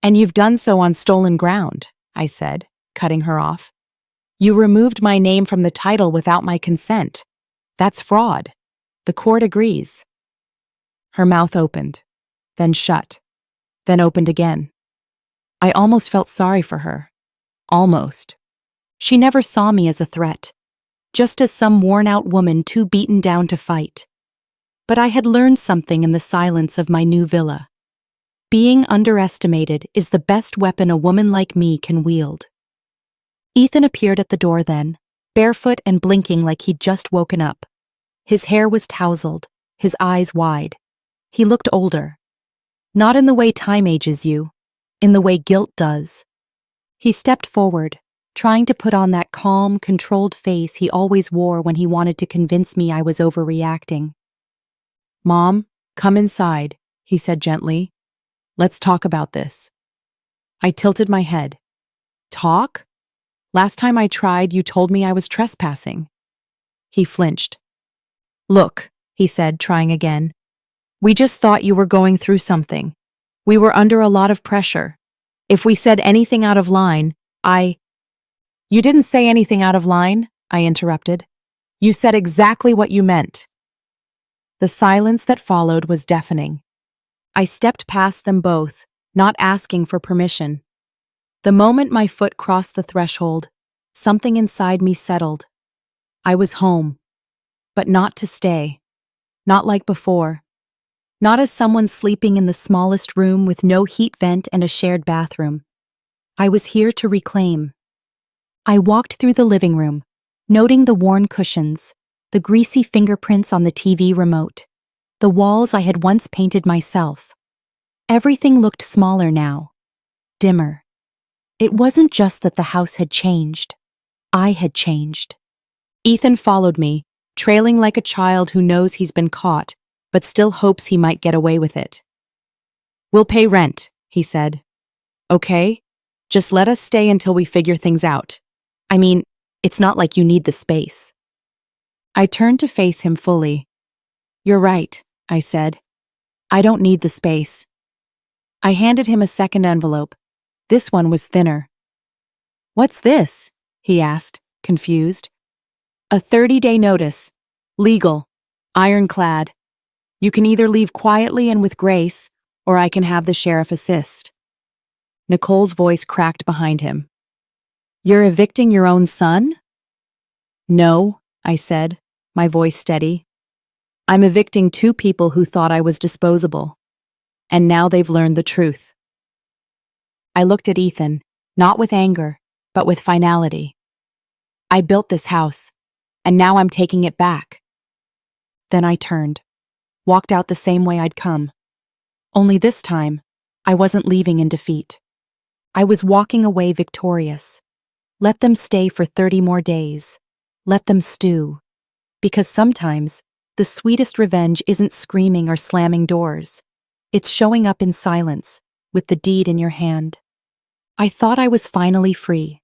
[SPEAKER 1] "And you've done so on stolen ground," I said, cutting her off. "You removed my name from the title without my consent. That's fraud. The court agrees." Her mouth opened, then shut, then opened again. I almost felt sorry for her. Almost. She never saw me as a threat, just as some worn-out woman too beaten down to fight. But I had learned something in the silence of my new villa. Being underestimated is the best weapon a woman like me can wield. Ethan appeared at the door then, barefoot and blinking like he'd just woken up. His hair was tousled, his eyes wide. He looked older. Not in the way time ages you, in the way guilt does. He stepped forward, trying to put on that calm, controlled face he always wore when he wanted to convince me I was overreacting. "Mom, come inside," he said gently. "Let's talk about this." I tilted my head. "Talk? Last time I tried, you told me I was trespassing." He flinched. "Look," he said, trying again. "We just thought you were going through something. We were under a lot of pressure. If we said anything out of line, You didn't say anything out of line," I interrupted. "You said exactly what you meant." The silence that followed was deafening. I stepped past them both, not asking for permission. The moment my foot crossed the threshold, something inside me settled. I was home, but not to stay. Not like before. Not as someone sleeping in the smallest room with no heat vent and a shared bathroom. I was here to reclaim. I walked through the living room, noting the worn cushions, the greasy fingerprints on the TV remote, the walls I had once painted myself. Everything looked smaller now, dimmer. It wasn't just that the house had changed. I had changed. Ethan followed me, trailing like a child who knows he's been caught, but still hopes he might get away with it. "We'll pay rent," he said. "Okay? Just let us stay until we figure things out. I mean, it's not like you need the space." I turned to face him fully. "You're right," I said. "I don't need the space." I handed him a second envelope. This one was thinner. "What's this?" he asked, confused. "A 30-day notice. Legal. Ironclad. You can either leave quietly and with grace, or I can have the sheriff assist." Nicole's voice cracked behind him. "You're evicting your own son?" "No," I said, my voice steady. "I'm evicting 2 people who thought I was disposable. And now they've learned the truth." I looked at Ethan, not with anger, but with finality. "I built this house, and now I'm taking it back. Then I turned, walked out the same way I'd come. Only this time, I wasn't leaving in defeat. I was walking away victorious. Let them stay for 30 more days. Let them stew. Because sometimes, the sweetest revenge isn't screaming or slamming doors. It's showing up in silence, with the deed in your hand. I thought I was finally free.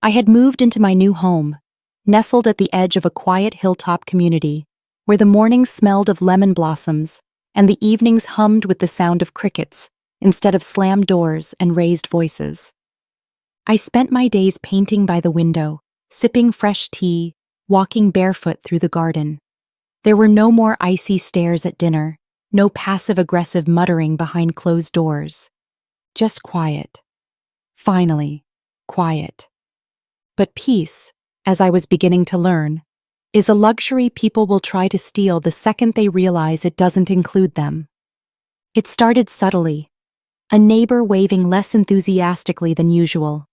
[SPEAKER 1] I had moved into my new home, nestled at the edge of a quiet hilltop community, where the mornings smelled of lemon blossoms and the evenings hummed with the sound of crickets instead of slammed doors and raised voices. I spent my days painting by the window, sipping fresh tea, walking barefoot through the garden. There were no more icy stares at dinner, no passive-aggressive muttering behind closed doors. Just quiet. Finally, quiet. But peace, as I was beginning to learn, is a luxury people will try to steal the second they realize it doesn't include them. It started subtly. A neighbor waving less enthusiastically than usual.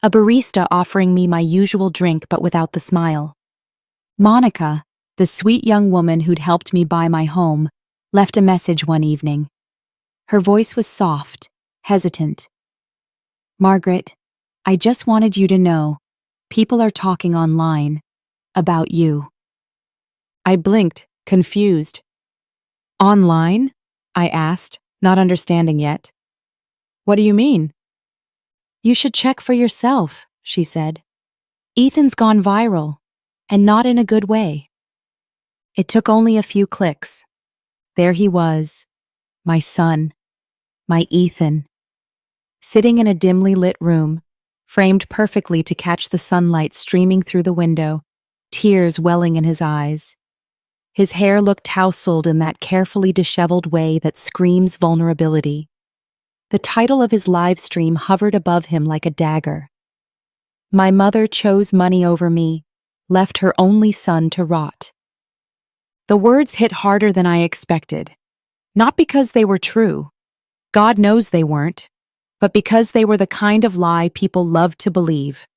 [SPEAKER 1] A barista offering me my usual drink but without the smile. Monica, the sweet young woman who'd helped me buy my home, left a message one evening. Her voice was soft, hesitant. "Margaret, I just wanted you to know, people are talking online about you." I blinked, confused. "Online?" I asked, not understanding yet. "What do you mean?" "You should check for yourself," she said. "Ethan's gone viral, and not in a good way." It took only a few clicks. There he was, my son, my Ethan, sitting in a dimly lit room, framed perfectly to catch the sunlight streaming through the window, tears welling in his eyes. His hair looked tousled in that carefully disheveled way that screams vulnerability. The title of his live stream hovered above him like a dagger. "My mother chose money over me, left her only son to rot." The words hit harder than I expected. Not because they were true. God knows they weren't. But because they were the kind of lie people loved to believe.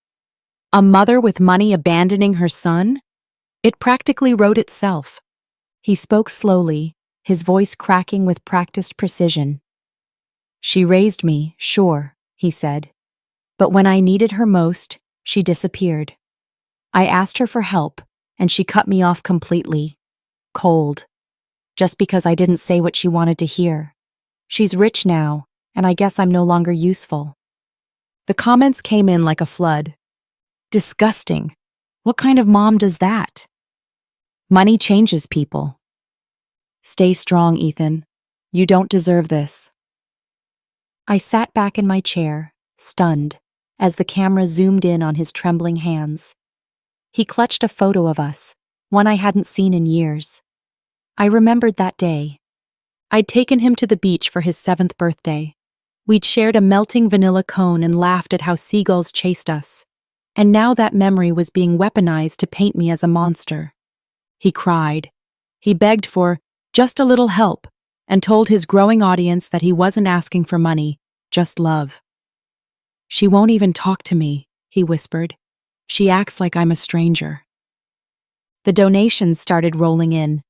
[SPEAKER 1] A mother with money abandoning her son? It practically wrote itself. He spoke slowly, his voice cracking with practiced precision. "She raised me, sure," he said. "But when I needed her most, she disappeared. I asked her for help, and she cut me off completely. Cold. Just because I didn't say what she wanted to hear. She's rich now, and I guess I'm no longer useful." The comments came in like a flood. "Disgusting. What kind of mom does that? Money changes people. Stay strong, Ethan. You don't deserve this." I sat back in my chair, stunned, as the camera zoomed in on his trembling hands. He clutched a photo of us, one I hadn't seen in years. I remembered that day. I'd taken him to the beach for his 7th birthday. We'd shared a melting vanilla cone and laughed at how seagulls chased us. And now that memory was being weaponized to paint me as a monster. He cried. He begged for just a little help and told his growing audience that he wasn't asking for money, just love. "She won't even talk to me," he whispered. "She acts like I'm a stranger." The donations started rolling in.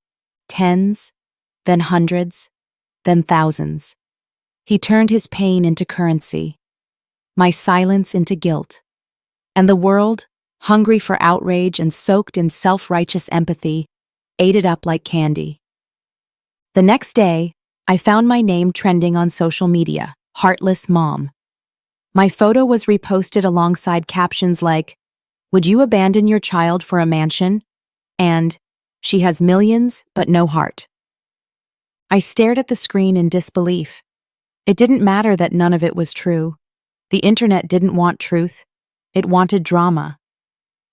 [SPEAKER 1] Tens, then hundreds, then thousands. He turned his pain into currency, my silence into guilt. And the world, hungry for outrage and soaked in self-righteous empathy, ate it up like candy. The next day, I found my name trending on social media, Heartless Mom. My photo was reposted alongside captions like, "Would you abandon your child for a mansion?" and "She has millions, but no heart." I stared at the screen in disbelief. It didn't matter that none of it was true. The internet didn't want truth. It wanted drama.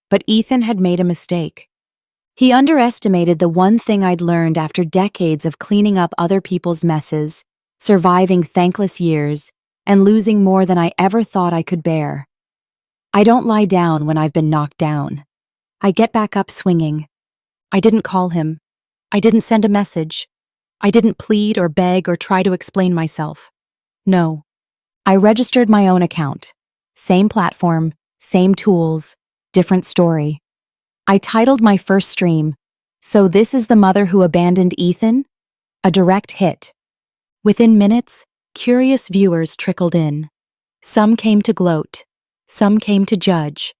[SPEAKER 1] But Ethan had made a mistake. He underestimated the one thing I'd learned after decades of cleaning up other people's messes, surviving thankless years, and losing more than I ever thought I could bear. I don't lie down when I've been knocked down. I get back up swinging. I didn't call him. I didn't send a message. I didn't plead or beg or try to explain myself. No. I registered my own account. Same platform, same tools, different story. I titled my first stream, So this is the mother who abandoned Ethan? A direct hit. Within minutes, curious viewers trickled in. Some came to gloat, some came to judge,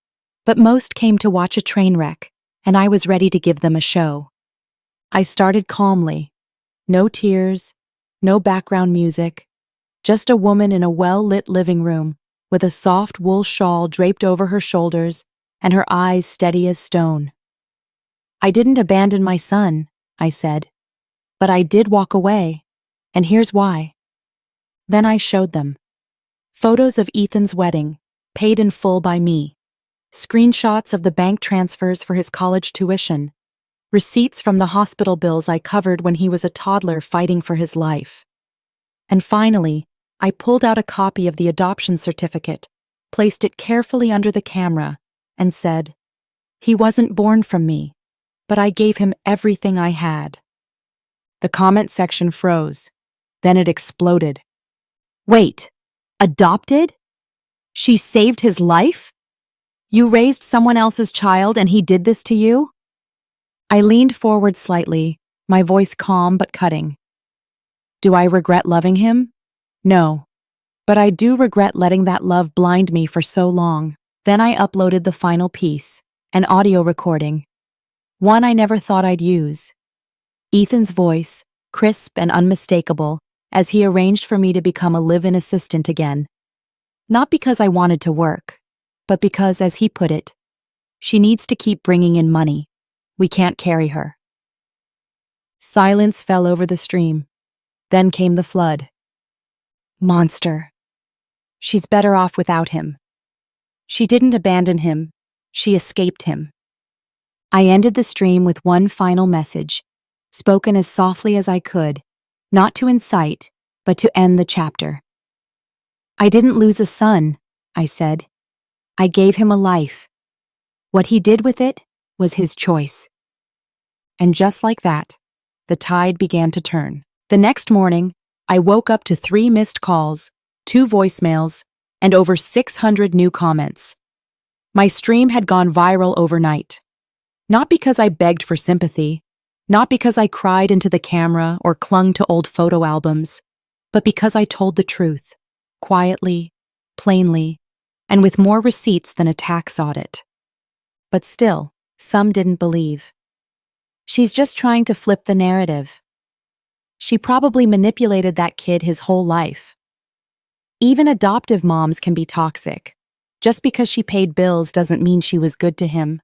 [SPEAKER 1] but most came to watch a train wreck, and I was ready to give them a show. I started calmly. No tears, no background music, just a woman in a well-lit living room with a soft wool shawl draped over her shoulders and her eyes steady as stone. I didn't abandon my son, I said, but I did walk away, and here's why. Then I showed them. Photos of Ethan's wedding, paid in full by me. Screenshots of the bank transfers for his college tuition. Receipts from the hospital bills I covered when he was a toddler fighting for his life. And finally, I pulled out a copy of the adoption certificate, placed it carefully under the camera, and said, "He wasn't born from me, but I gave him everything I had." The comment section froze. Then it exploded. Wait, adopted? She saved his life? You raised someone else's child and he did this to you? I leaned forward slightly, my voice calm but cutting. Do I regret loving him? No. But I do regret letting that love blind me for so long. Then I uploaded the final piece, an audio recording. One I never thought I'd use. Ethan's voice, crisp and unmistakable, as he arranged for me to become a live-in assistant again. Not because I wanted to work, but because, as he put it, she needs to keep bringing in money. We can't carry her. Silence fell over the stream. Then came the flood. Monster. She's better off without him. She didn't abandon him. She escaped him. I ended the stream with one final message, spoken as softly as I could, not to incite, but to end the chapter. I didn't lose a son, I said. I gave him a life. What he did with it was his choice. And just like that, the tide began to turn. The next morning, I woke up to 3 missed calls, 2 voicemails, and over 600 new comments. My stream had gone viral overnight. Not because I begged for sympathy, not because I cried into the camera or clung to old photo albums, but because I told the truth, quietly, plainly, and with more receipts than a tax audit. But still, some didn't believe. She's just trying to flip the narrative. She probably manipulated that kid his whole life. Even adoptive moms can be toxic. Just because she paid bills doesn't mean she was good to him.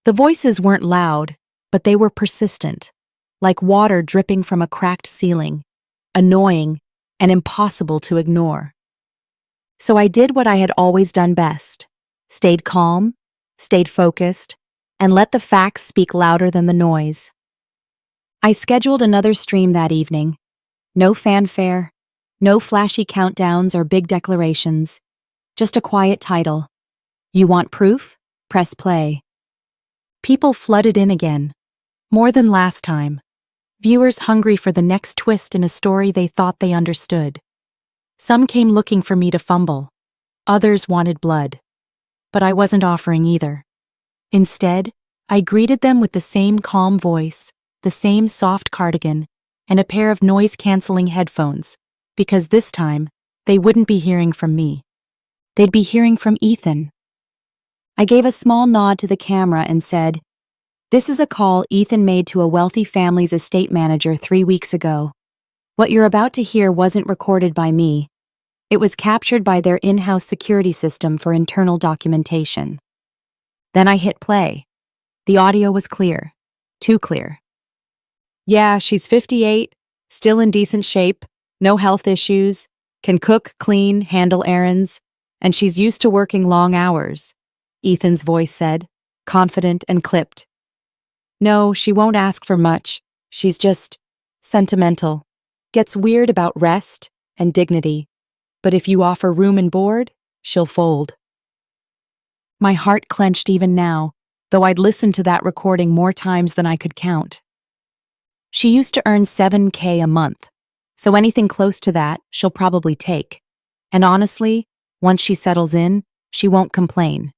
[SPEAKER 1] The voices weren't loud, but they were persistent, like water dripping from a cracked ceiling, annoying and impossible to ignore. So I did what I had always done best, stayed calm, stayed focused, and let the facts speak louder than the noise. I scheduled another stream that evening. No fanfare, no flashy countdowns or big declarations, just a quiet title. You want proof? Press play. People flooded in again, more than last time. Viewers hungry for the next twist in a story they thought they understood. Some came looking for me to fumble. Others wanted blood. But I wasn't offering either. Instead, I greeted them with the same calm voice, the same soft cardigan, and a pair of noise-canceling headphones, because this time, they wouldn't be hearing from me. They'd be hearing from Ethan. I gave a small nod to the camera and said, "This is a call Ethan made to a wealthy family's estate manager 3 weeks ago. What you're about to hear wasn't recorded by me. It was captured by their in-house security system for internal documentation." Then I hit play. The audio was clear. Too clear. Yeah, she's 58, still in decent shape, no health issues, can cook, clean, handle errands, and she's used to working long hours, Ethan's voice said, confident and clipped. No, she won't ask for much. She's just sentimental. Gets weird about rest and dignity. But if you offer room and board, she'll fold. My heart clenched even now, though I'd listened to that recording more times than I could count. She used to earn $7,000 a month, so anything close to that she'll probably take. And honestly, once she settles in, she won't complain.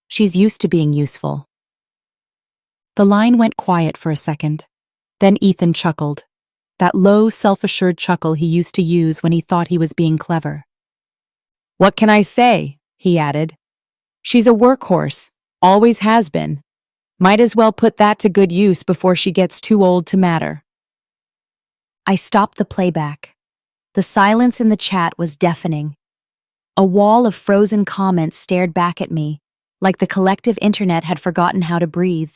[SPEAKER 1] She's used to being useful. The line went quiet for a second. Then Ethan chuckled. That low, self-assured chuckle he used to use when he thought he was being clever. "What can I say?" he added. "She's a workhorse, always has been. Might as well put that to good use before she gets too old to matter." I stopped the playback. The silence in the chat was deafening. A wall of frozen comments stared back at me, like the collective internet had forgotten how to breathe.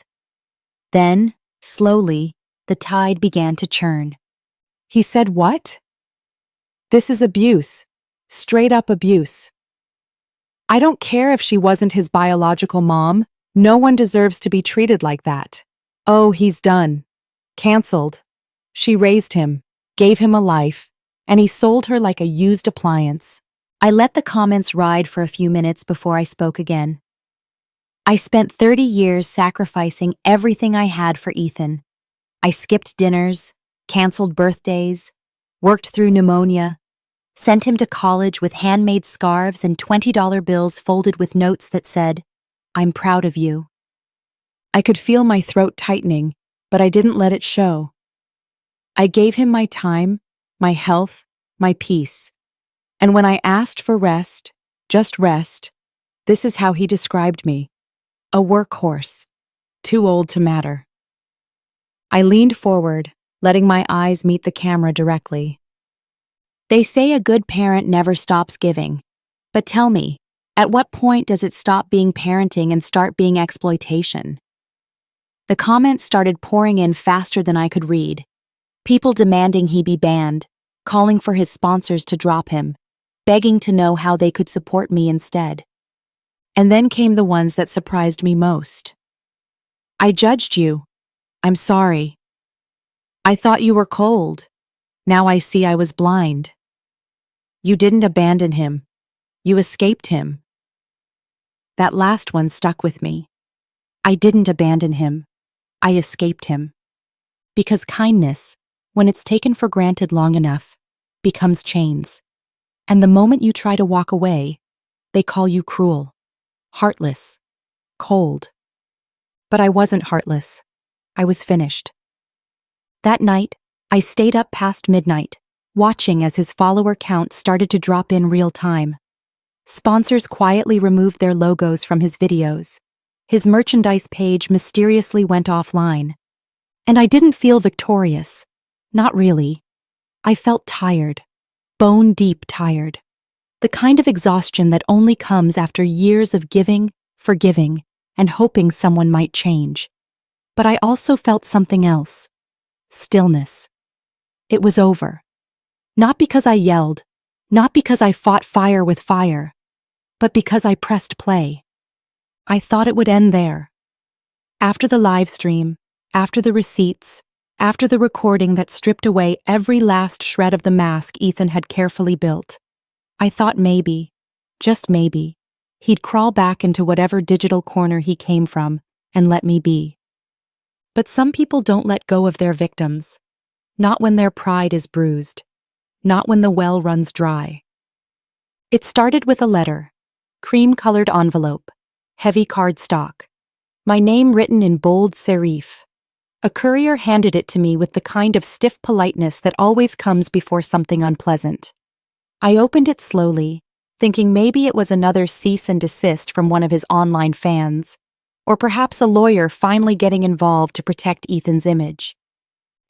[SPEAKER 1] Then, slowly, the tide began to churn. "He said what? This is abuse. Straight up abuse. I don't care if she wasn't his biological mom. No one deserves to be treated like that. Oh, he's done. Cancelled. She raised him, gave him a life, and he sold her like a used appliance." I let the comments ride for a few minutes before I spoke again. I spent 30 years sacrificing everything I had for Ethan. I skipped dinners, canceled birthdays, worked through pneumonia, sent him to college with handmade scarves and $20 bills folded with notes that said, "I'm proud of you." I could feel my throat tightening, but I didn't let it show. I gave him my time, my health, my peace. And when I asked for rest, just rest, this is how he described me. A workhorse, too old to matter. I leaned forward, letting my eyes meet the camera directly. They say a good parent never stops giving. But tell me, at what point does it stop being parenting and start being exploitation? The comments started pouring in faster than I could read. People demanding he be banned, calling for his sponsors to drop him, begging to know how they could support me instead. And then came the ones that surprised me most. "I judged you. I'm sorry. I thought you were cold. Now I see I was blind. You didn't abandon him. You escaped him." That last one stuck with me. I didn't abandon him. I escaped him. Because kindness, when it's taken for granted long enough, becomes chains. And the moment you try to walk away, they call you cruel, heartless, cold. But I wasn't heartless. I was finished. That night, I stayed up past midnight, watching as his follower count started to drop in real time. Sponsors quietly removed their logos from his videos. His merchandise page mysteriously went offline. And I didn't feel victorious. Not really. I felt tired. Bone-deep tired. The kind of exhaustion that only comes after years of giving, forgiving, and hoping someone might change. But I also felt something else. Stillness. It was over. Not because I yelled, not because I fought fire with fire, but because I pressed play. I thought it would end there. After the live stream, after the receipts, after the recording that stripped away every last shred of the mask Ethan had carefully built, I thought maybe, just maybe, he'd crawl back into whatever digital corner he came from and let me be. But some people don't let go of their victims, not when their pride is bruised, not when the well runs dry. It started with a letter, cream-colored envelope, heavy cardstock, my name written in bold serif. A courier handed it to me with the kind of stiff politeness that always comes before something unpleasant. I opened it slowly, thinking maybe it was another cease and desist from one of his online fans, or perhaps a lawyer finally getting involved to protect Ethan's image.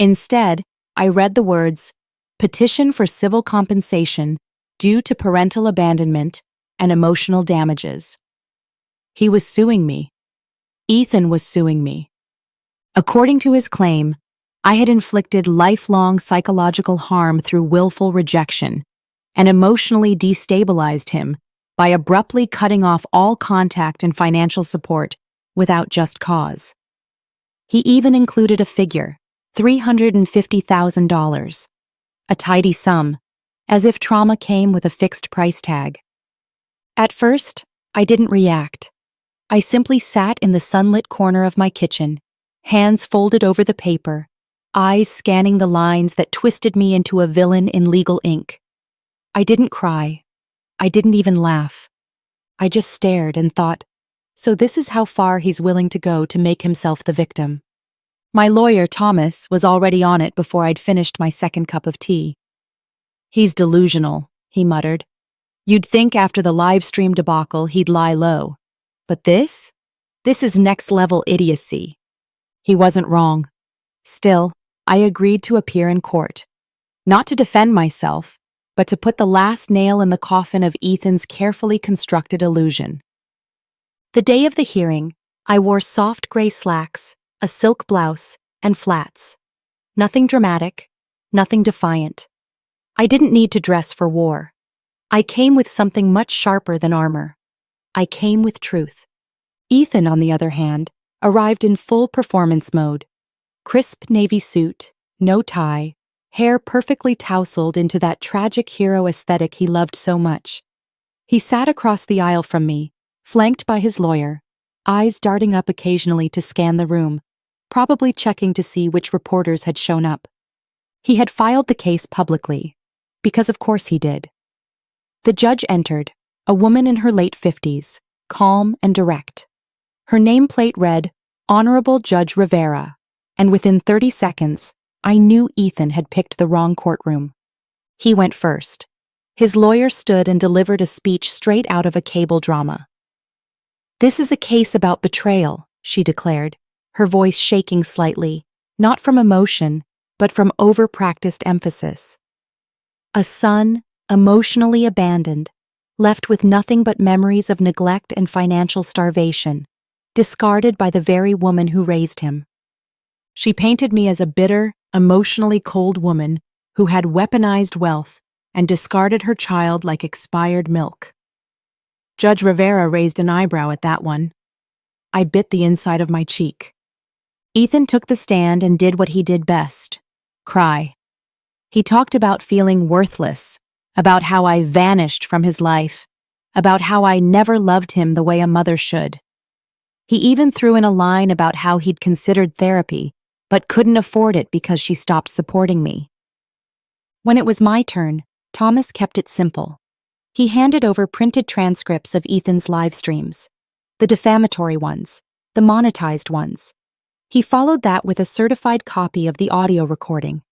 [SPEAKER 1] Instead, I read the words, "Petition for civil compensation due to parental abandonment and emotional damages." He was suing me. Ethan was suing me. According to his claim, I had inflicted lifelong psychological harm through willful rejection and emotionally destabilized him by abruptly cutting off all contact and financial support without just cause. He even included a figure, $350,000, a tidy sum, as if trauma came with a fixed price tag. At first, I didn't react. I simply sat in the sunlit corner of my kitchen, hands folded over the paper, eyes scanning the lines that twisted me into a villain in legal ink. I didn't cry. I didn't even laugh. I just stared and thought, So this is how far he's willing to go to make himself the victim. My lawyer, Thomas, was already on it before I'd finished my second cup of tea. He's delusional, he muttered. You'd think after the live stream debacle he'd lie low. But this is next-level idiocy. He wasn't wrong. Still, I agreed to appear in court. Not to defend myself, but to put the last nail in the coffin of Ethan's carefully constructed illusion. The day of the hearing, I wore soft gray slacks, a silk blouse, and flats. Nothing dramatic, nothing defiant. I didn't need to dress for war. I came with something much sharper than armor. I came with truth. Ethan, on the other hand, arrived in full performance mode. Crisp navy suit, no tie, hair perfectly tousled into that tragic hero aesthetic he loved so much. He sat across the aisle from me, flanked by his lawyer, eyes darting up occasionally to scan the room, probably checking to see which reporters had shown up. He had filed the case publicly, because of course he did. The judge entered, a woman in her late 50s, calm and direct. Her nameplate read, Honorable Judge Rivera, and within 30 seconds, I knew Ethan had picked the wrong courtroom. He went first. His lawyer stood and delivered a speech straight out of a cable drama. This is a case about betrayal, she declared, her voice shaking slightly, not from emotion, but from over-practiced emphasis. A son, emotionally abandoned, left with nothing but memories of neglect and financial starvation, discarded by the very woman who raised him. She painted me as a bitter, emotionally cold woman who had weaponized wealth and discarded her child like expired milk. Judge Rivera raised an eyebrow at that one. I bit the inside of my cheek. Ethan took the stand and did what he did best: cry. He talked about feeling worthless, about how I vanished from his life, about how I never loved him the way a mother should. He even threw in a line about how he'd considered therapy, but couldn't afford it because she stopped supporting me. When it was my turn, Thomas kept it simple. He handed over printed transcripts of Ethan's live streams, the defamatory ones, the monetized ones. He followed that with a certified copy of the audio recording,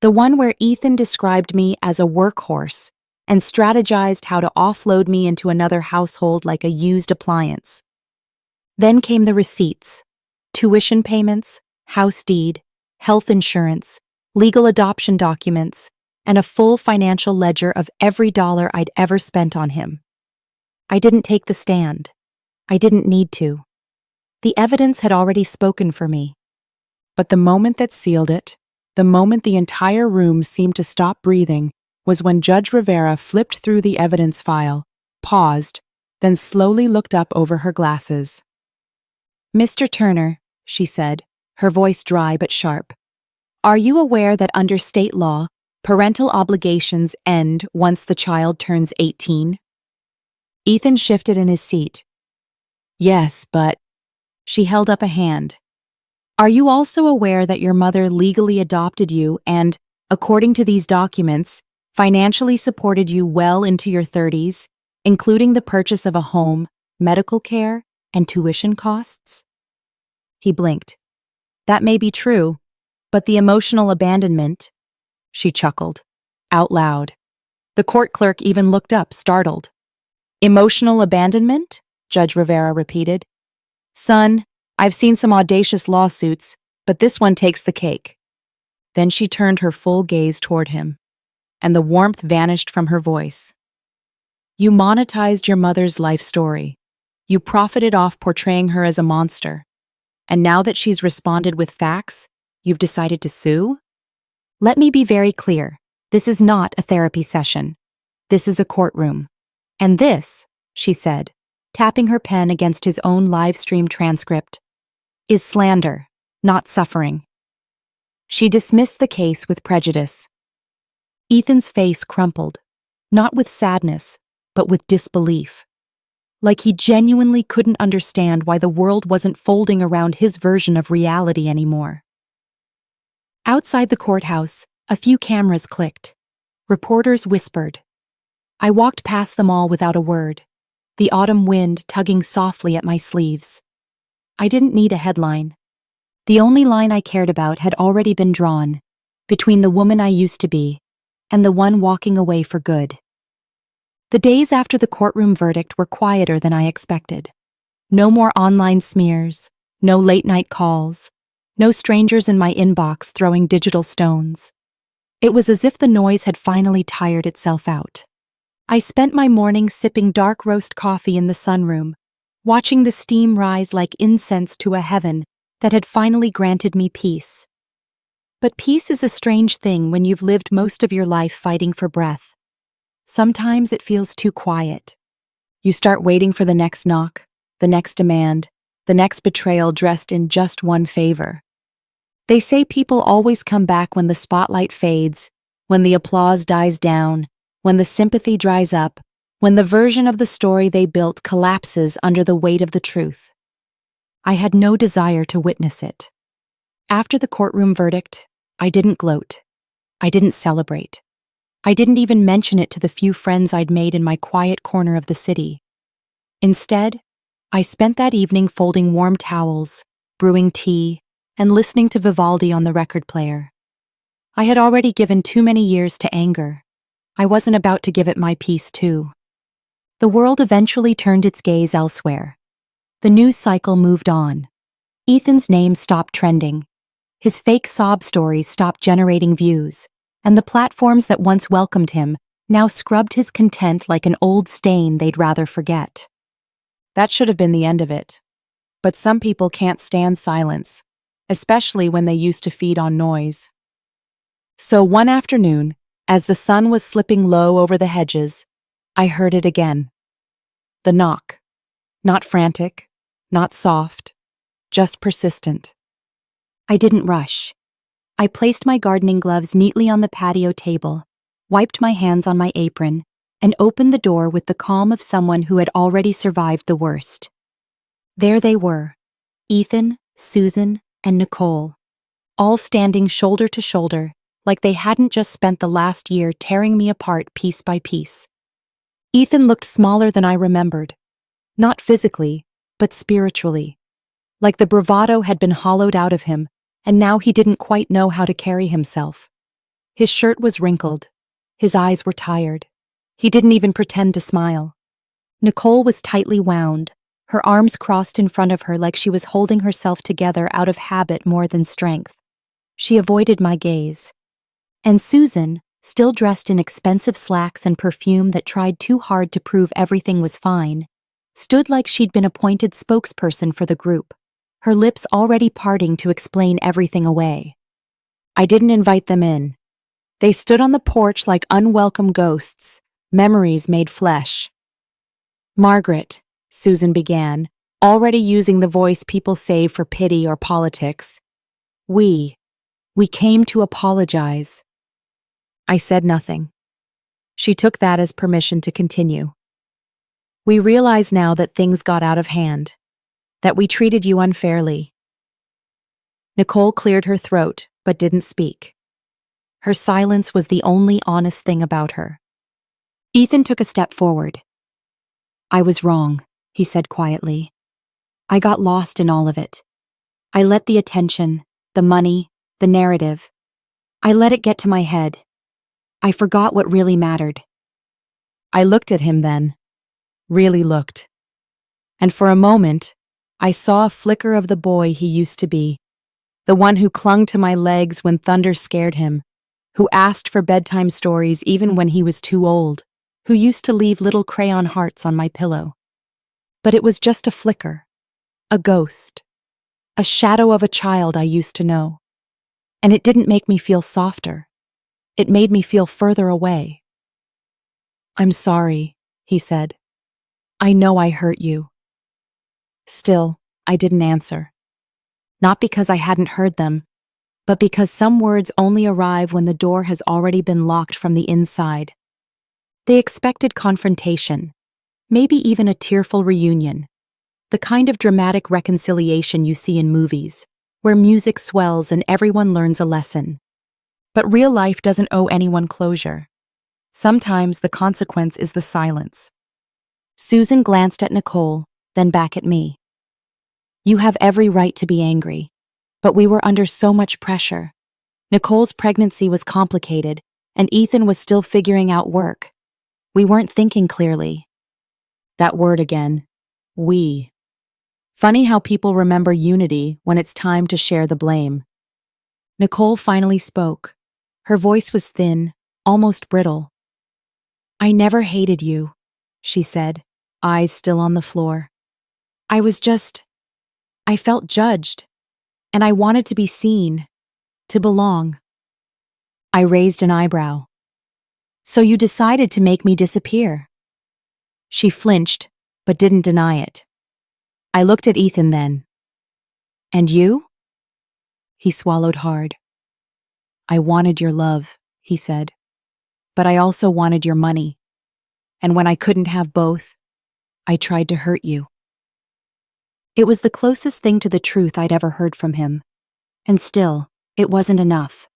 [SPEAKER 1] the one where Ethan described me as a workhorse and strategized how to offload me into another household like a used appliance. Then came the receipts: tuition payments, house deed, health insurance, legal adoption documents, and a full financial ledger of every dollar I'd ever spent on him. I didn't take the stand. I didn't need to. The evidence had already spoken for me. But the moment that sealed it, the moment the entire room seemed to stop breathing, was when Judge Rivera flipped through the evidence file, paused, then slowly looked up over her glasses. Mr. Turner, she said, her voice dry but sharp, are you aware that under state law, parental obligations end once the child turns 18? Ethan shifted in his seat. Yes, but... She held up a hand. Are you also aware that your mother legally adopted you and, according to these documents, financially supported you well into your 30s, including the purchase of a home, medical care, and tuition costs? He blinked. That may be true, but the emotional abandonment... She chuckled, out loud. The court clerk even looked up, startled. Emotional abandonment? Judge Rivera repeated. Son, I've seen some audacious lawsuits, but this one takes the cake. Then she turned her full gaze toward him, and the warmth vanished from her voice. You monetized your mother's life story. You profited off portraying her as a monster. And now that she's responded with facts, you've decided to sue? Let me be very clear. This is not a therapy session. This is a courtroom. And this, she said, tapping her pen against his own live stream transcript, is slander, not suffering. She dismissed the case with prejudice. Ethan's face crumpled, not with sadness, but with disbelief. Like he genuinely couldn't understand why the world wasn't folding around his version of reality anymore. Outside the courthouse, a few cameras clicked. Reporters whispered. I walked past them all without a word. the autumn wind tugging softly at my sleeves. I didn't need a headline. The only line I cared about had already been drawn, between the woman I used to be and the one walking away for good. The days after the courtroom verdict were quieter than I expected. No more online smears, no late-night calls, no strangers in my inbox throwing digital stones. It was as if the noise had finally tired itself out. I spent my mornings sipping dark roast coffee in the sunroom, watching the steam rise like incense to a heaven that had finally granted me peace. But peace is a strange thing when you've lived most of your life fighting for breath. Sometimes it feels too quiet. You start waiting for the next knock, the next demand, the next betrayal dressed in just one favor. They say people always come back when the spotlight fades, when the applause dies down, when the sympathy dries up, when the version of the story they built collapses under the weight of the truth. I had no desire to witness it. After the courtroom verdict, I didn't gloat. I didn't celebrate. I didn't even mention it to the few friends I'd made in my quiet corner of the city. Instead, I spent that evening folding warm towels, brewing tea, and listening to Vivaldi on the record player. I had already given too many years to anger. I wasn't about to give it my peace too. The world eventually turned its gaze elsewhere. The news cycle moved on. Ethan's name stopped trending. His fake sob stories stopped generating views, and the platforms that once welcomed him now scrubbed his content like an old stain they'd rather forget. That should have been the end of it. But some people can't stand silence, especially when they used to feed on noise. So one afternoon, as the sun was slipping low over the hedges, I heard it again. The knock. Not frantic, not soft, just persistent. I didn't rush. I placed my gardening gloves neatly on the patio table, wiped my hands on my apron, and opened the door with the calm of someone who had already survived the worst. There they were, Ethan, Susan, and Nicole, all standing shoulder to shoulder, like they hadn't just spent the last year tearing me apart piece by piece. Ethan looked smaller than I remembered, not physically, but spiritually, like the bravado had been hollowed out of him, and now he didn't quite know how to carry himself. His shirt was wrinkled. His eyes were tired. He didn't even pretend to smile. Nicole was tightly wound, her arms crossed in front of her like she was holding herself together out of habit more than strength. She avoided my gaze. And Susan, still dressed in expensive slacks and perfume that tried too hard to prove everything was fine, stood like she'd been appointed spokesperson for the group, her lips already parting to explain everything away. I didn't invite them in. They stood on the porch like unwelcome ghosts, memories made flesh. Margaret, Susan began, already using the voice people save for pity or politics. We came to apologize. I said nothing. She took that as permission to continue. We realize now that things got out of hand, that we treated you unfairly. Nicole cleared her throat, but didn't speak. Her silence was the only honest thing about her. Ethan took a step forward. I was wrong, he said quietly. I got lost in all of it. I let the attention, the money, the narrative. I let it get to my head. I forgot what really mattered. I looked at him then. Really looked. And for a moment, I saw a flicker of the boy he used to be. The one who clung to my legs when thunder scared him, who asked for bedtime stories even when he was too old, who used to leave little crayon hearts on my pillow. But it was just a flicker, a ghost, a shadow of a child I used to know. And it didn't make me feel softer. It made me feel further away. I'm sorry, he said. I know I hurt you. Still, I didn't answer. Not because I hadn't heard them, but because some words only arrive when the door has already been locked from the inside. They expected confrontation, maybe even a tearful reunion, the kind of dramatic reconciliation you see in movies, where music swells and everyone learns a lesson. But real life doesn't owe anyone closure. Sometimes the consequence is the silence. Susan glanced at Nicole, then back at me. You have every right to be angry, but we were under so much pressure. Nicole's pregnancy was complicated, and Ethan was still figuring out work. We weren't thinking clearly. That word again. We. Funny how people remember unity when it's time to share the blame. Nicole finally spoke. Her voice was thin, almost brittle. I never hated you, she said, eyes still on the floor. I felt judged, and I wanted to be seen, to belong. I raised an eyebrow. So you decided to make me disappear? She flinched, but didn't deny it. I looked at Ethan then. And you? He swallowed hard. I wanted your love, he said. But I also wanted your money. And when I couldn't have both, I tried to hurt you. It was the closest thing to the truth I'd ever heard from him. And still, it wasn't enough.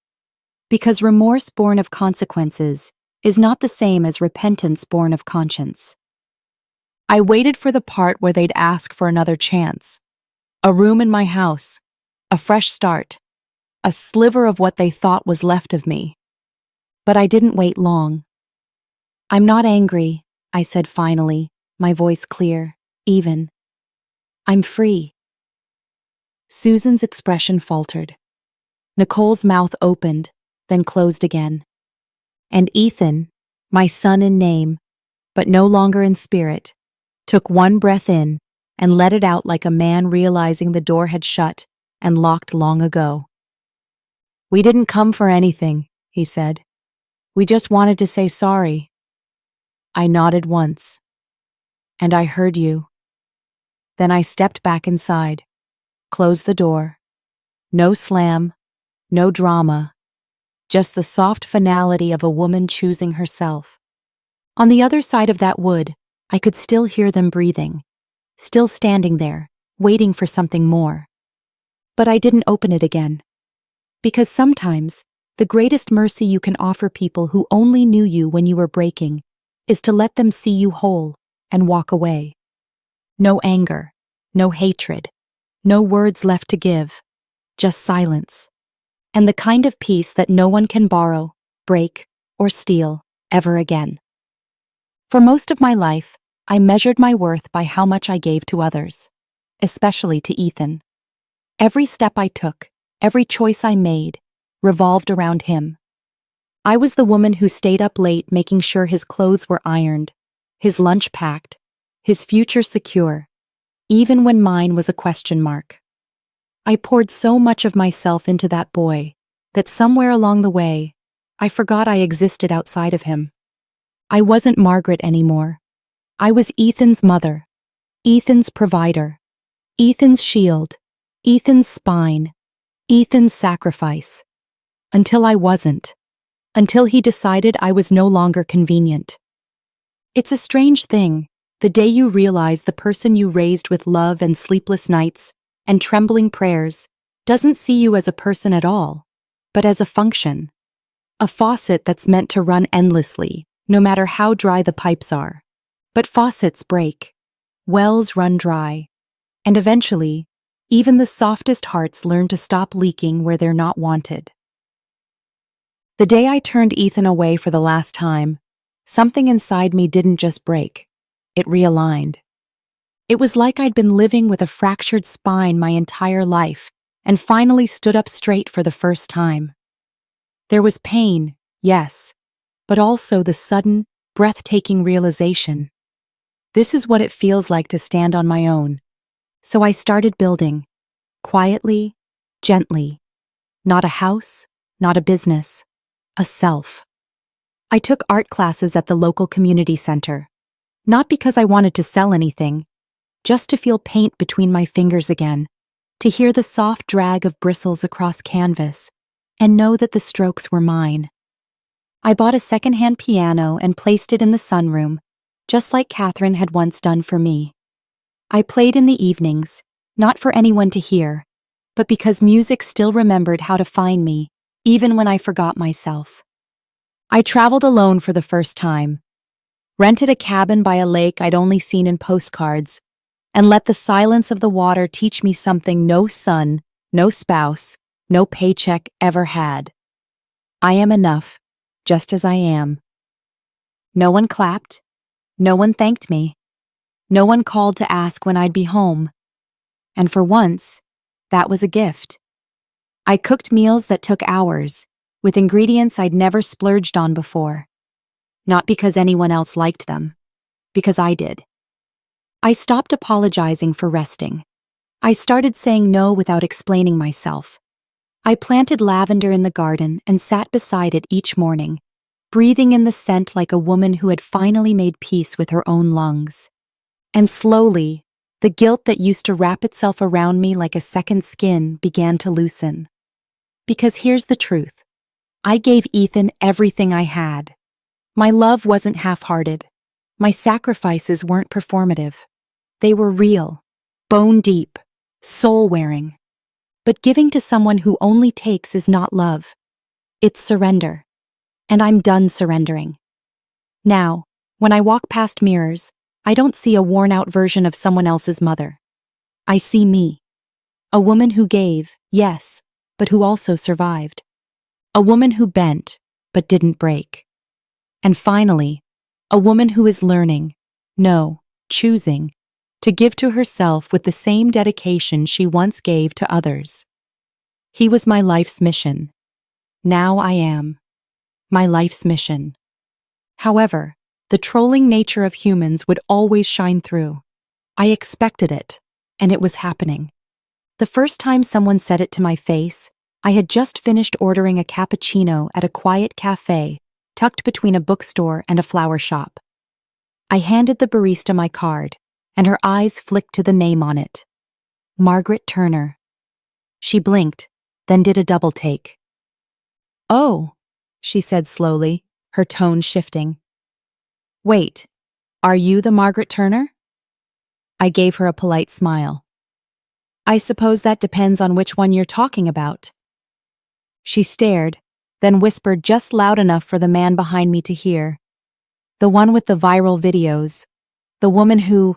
[SPEAKER 1] Because remorse born of consequences is not the same as repentance born of conscience. I waited for the part where they'd ask for another chance. A room in my house, a fresh start, a sliver of what they thought was left of me. But I didn't wait long. I'm not angry, I said finally, my voice clear, even. I'm free. Susan's expression faltered. Nicole's mouth opened, then closed again. And Ethan, my son in name, but no longer in spirit, took one breath in and let it out like a man realizing the door had shut and locked long ago. We didn't come for anything, he said. We just wanted to say sorry. I nodded once. And I heard you. Then I stepped back inside, closed the door. No slam, no drama, just the soft finality of a woman choosing herself. On the other side of that wood, I could still hear them breathing, still standing there, waiting for something more. But I didn't open it again. Because sometimes, the greatest mercy you can offer people who only knew you when you were breaking is to let them see you whole and walk away. No anger, no hatred, no words left to give, just silence. And the kind of peace that no one can borrow, break, or steal ever again. For most of my life, I measured my worth by how much I gave to others, especially to Ethan. Every step I took, every choice I made, revolved around him. I was the woman who stayed up late making sure his clothes were ironed, his lunch packed, his future secure, even when mine was a question mark. I poured so much of myself into that boy that somewhere along the way, I forgot I existed outside of him. I wasn't Margaret anymore. I was Ethan's mother, Ethan's provider, Ethan's shield, Ethan's spine, Ethan's sacrifice. Until I wasn't. Until he decided I was no longer convenient. It's a strange thing, the day you realize the person you raised with love and sleepless nights and trembling prayers doesn't see you as a person at all, but as a function. A faucet that's meant to run endlessly, no matter how dry the pipes are. But faucets break. Wells run dry. And eventually, even the softest hearts learn to stop leaking where they're not wanted. The day I turned Ethan away for the last time, something inside me didn't just break. It realigned. It was like I'd been living with a fractured spine my entire life and finally stood up straight for the first time. There was pain, yes, but also the sudden, breathtaking realization. This is what it feels like to stand on my own. So I started building, quietly, gently. Not a house, not a business, a self. I took art classes at the local community center, not because I wanted to sell anything, just to feel paint between my fingers again, to hear the soft drag of bristles across canvas, and know that the strokes were mine. I bought a secondhand piano and placed it in the sunroom, just like Catherine had once done for me. I played in the evenings, not for anyone to hear, but because music still remembered how to find me, even when I forgot myself. I traveled alone for the first time. rented a cabin by a lake I'd only seen in postcards, and let the silence of the water teach me something no son, no spouse, no paycheck ever had. I am enough, just as I am. No one clapped. No one thanked me. No one called to ask when I'd be home. And for once, that was a gift. I cooked meals that took hours, with ingredients I'd never splurged on before. Not because anyone else liked them, because I did. I stopped apologizing for resting. I started saying no without explaining myself. I planted lavender in the garden and sat beside it each morning, breathing in the scent like a woman who had finally made peace with her own lungs. And slowly, the guilt that used to wrap itself around me like a second skin began to loosen. Because here's the truth. I gave Ethan everything I had. My love wasn't half-hearted. My sacrifices weren't performative. They were real, bone deep, soul-wearing. But giving to someone who only takes is not love. It's surrender. And I'm done surrendering. Now, when I walk past mirrors, I don't see a worn-out version of someone else's mother. I see me. A woman who gave, yes, but who also survived. A woman who bent, but didn't break. And finally, a woman who is learning, no, choosing, to give to herself with the same dedication she once gave to others. He was my life's mission. Now I am. My life's mission. However, the trolling nature of humans would always shine through. I expected it, and it was happening. The first time someone said it to my face, I had just finished ordering a cappuccino at a quiet cafe tucked between a bookstore and a flower shop. I handed the barista my card, and her eyes flicked to the name on it. Margaret Turner. She blinked, then did a double take. "Oh," she said slowly, her tone shifting. "Wait, are you the Margaret Turner?" I gave her a polite smile. "I suppose that depends on which one you're talking about." She stared, then whispered just loud enough for the man behind me to hear. "The one with the viral videos. The woman who—"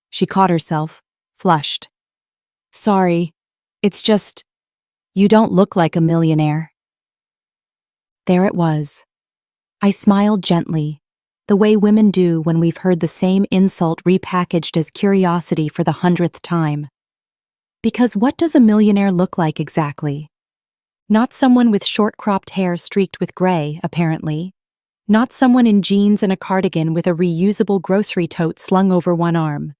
[SPEAKER 1] She caught herself, flushed. "Sorry, it's just, you don't look like a millionaire." There it was. I smiled gently, the way women do when we've heard the same insult repackaged as curiosity for the 100th time. Because what does a millionaire look like exactly? Not someone with short-cropped hair streaked with gray, apparently. Not someone in jeans and a cardigan with a reusable grocery tote slung over one arm.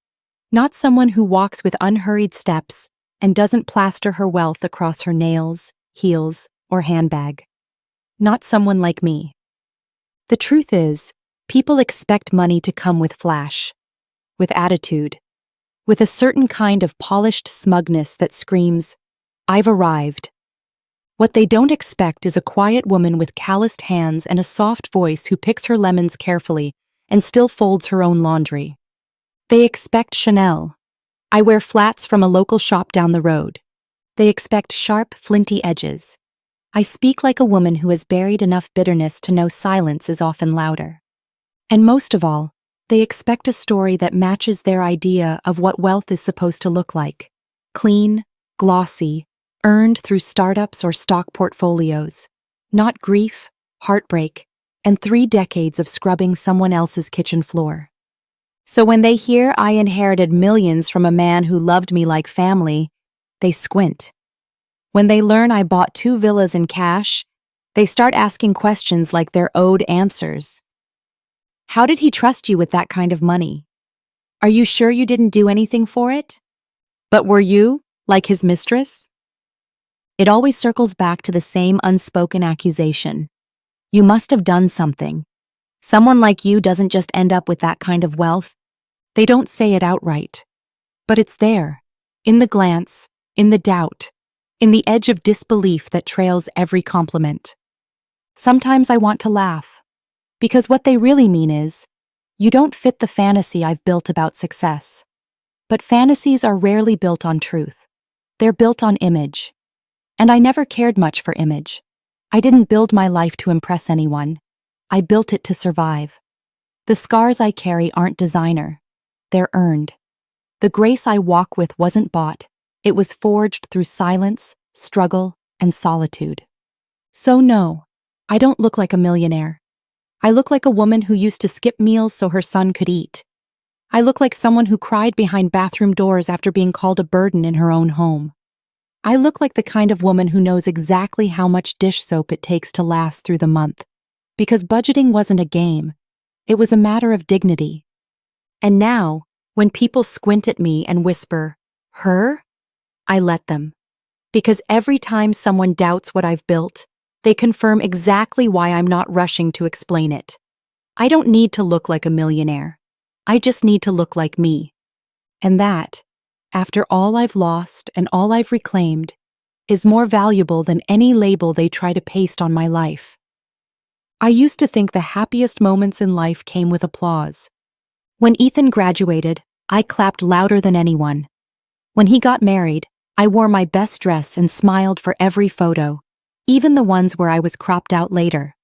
[SPEAKER 1] Not someone who walks with unhurried steps and doesn't plaster her wealth across her nails, heels, or handbag. Not someone like me. The truth is, people expect money to come with flash, with attitude, with a certain kind of polished smugness that screams, "I've arrived." What they don't expect is a quiet woman with calloused hands and a soft voice who picks her lemons carefully and still folds her own laundry. They expect Chanel. I wear flats from a local shop down the road. They expect sharp, flinty edges. I speak like a woman who has buried enough bitterness to know silence is often louder. And most of all, they expect a story that matches their idea of what wealth is supposed to look like. Clean, glossy, earned through startups or stock portfolios. Not grief, heartbreak, and 3 decades of scrubbing someone else's kitchen floor. So when they hear I inherited millions from a man who loved me like family, they squint. When they learn I bought 2 villas in cash, they start asking questions like they're owed answers. How did he trust you with that kind of money? Are you sure you didn't do anything for it? But were you, like his mistress? It always circles back to the same unspoken accusation. You must have done something. Someone like you doesn't just end up with that kind of wealth. They don't say it outright. But it's there, in the glance, in the doubt, in the edge of disbelief that trails every compliment. Sometimes I want to laugh, because what they really mean is, you don't fit the fantasy I've built about success. But fantasies are rarely built on truth. They're built on image. And I never cared much for image. I didn't build my life to impress anyone. I built it to survive. The scars I carry aren't designer. They're earned. The grace I walk with wasn't bought. It was forged through silence, struggle, and solitude. So no, I don't look like a millionaire. I look like a woman who used to skip meals so her son could eat. I look like someone who cried behind bathroom doors after being called a burden in her own home. I look like the kind of woman who knows exactly how much dish soap it takes to last through the month. Because budgeting wasn't a game. It was a matter of dignity. And now, when people squint at me and whisper, "Her?" I let them. Because every time someone doubts what I've built, they confirm exactly why I'm not rushing to explain it. I don't need to look like a millionaire. I just need to look like me. And that, after all I've lost and all I've reclaimed, is more valuable than any label they try to paste on my life. I used to think the happiest moments in life came with applause. When Ethan graduated, I clapped louder than anyone. When he got married, I wore my best dress and smiled for every photo, even the ones where I was cropped out later.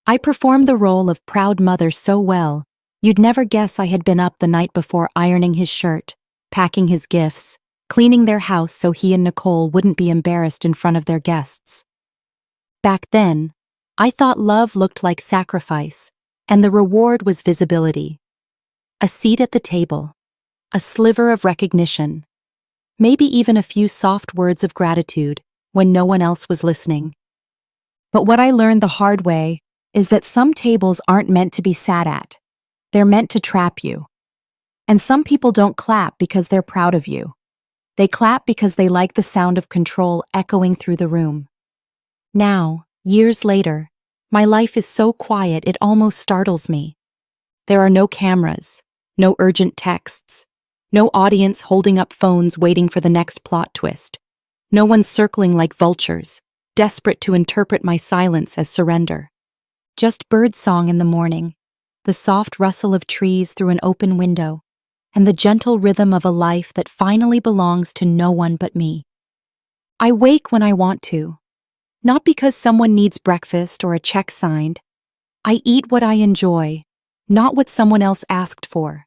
[SPEAKER 1] I performed the role of proud mother so well, you'd never guess I had been up the night before ironing his shirt, packing his gifts, cleaning their house so he and Nicole wouldn't be embarrassed in front of their guests. Back then, I thought love looked like sacrifice, and the reward was visibility. A seat at the table, a sliver of recognition, maybe even a few soft words of gratitude when no one else was listening. But what I learned the hard way is that some tables aren't meant to be sat at. They're meant to trap you. And some people don't clap because they're proud of you. They clap because they like the sound of control echoing through the room. Now, years later, my life is so quiet it almost startles me. There are no cameras, no urgent texts, no audience holding up phones waiting for the next plot twist, no one circling like vultures, desperate to interpret my silence as surrender. Just birdsong in the morning, the soft rustle of trees through an open window, and the gentle rhythm of a life that finally belongs to no one but me. I wake when I want to, not because someone needs breakfast or a check signed. I eat what I enjoy, not what someone else asked for.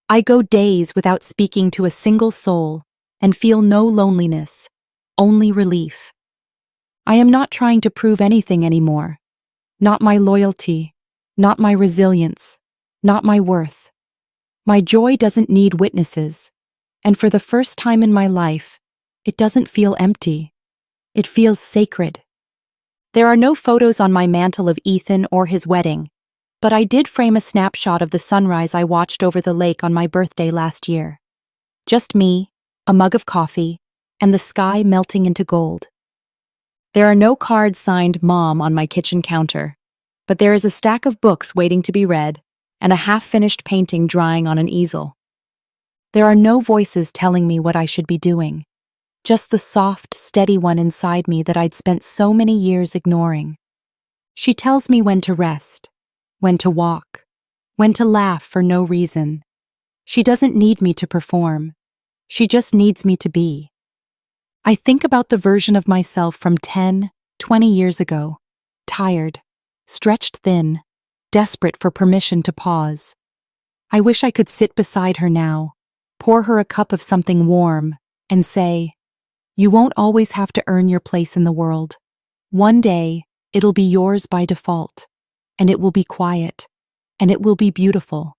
[SPEAKER 1] I go days without speaking to a single soul and feel no loneliness, only relief. I am not trying to prove anything anymore. Not my loyalty, not my resilience, not my worth. My joy doesn't need witnesses, and for the first time in my life, it doesn't feel empty. It feels sacred. There are no photos on my mantle of Ethan or his wedding, but I did frame a snapshot of the sunrise I watched over the lake on my birthday last year. Just me, a mug of coffee, and the sky melting into gold. There are no cards signed Mom on my kitchen counter, but there is a stack of books waiting to be read and a half-finished painting drying on an easel. There are no voices telling me what I should be doing, just the soft, steady one inside me that I'd spent so many years ignoring. She tells me when to rest, when to walk, when to laugh for no reason. She doesn't need me to perform. She just needs me to be. I think about the version of myself from 10, 20 years ago, tired, stretched thin, desperate for permission to pause. I wish I could sit beside her now, pour her a cup of something warm, and say, "You won't always have to earn your place in the world. One day, it'll be yours by default, and it will be quiet, and it will be beautiful."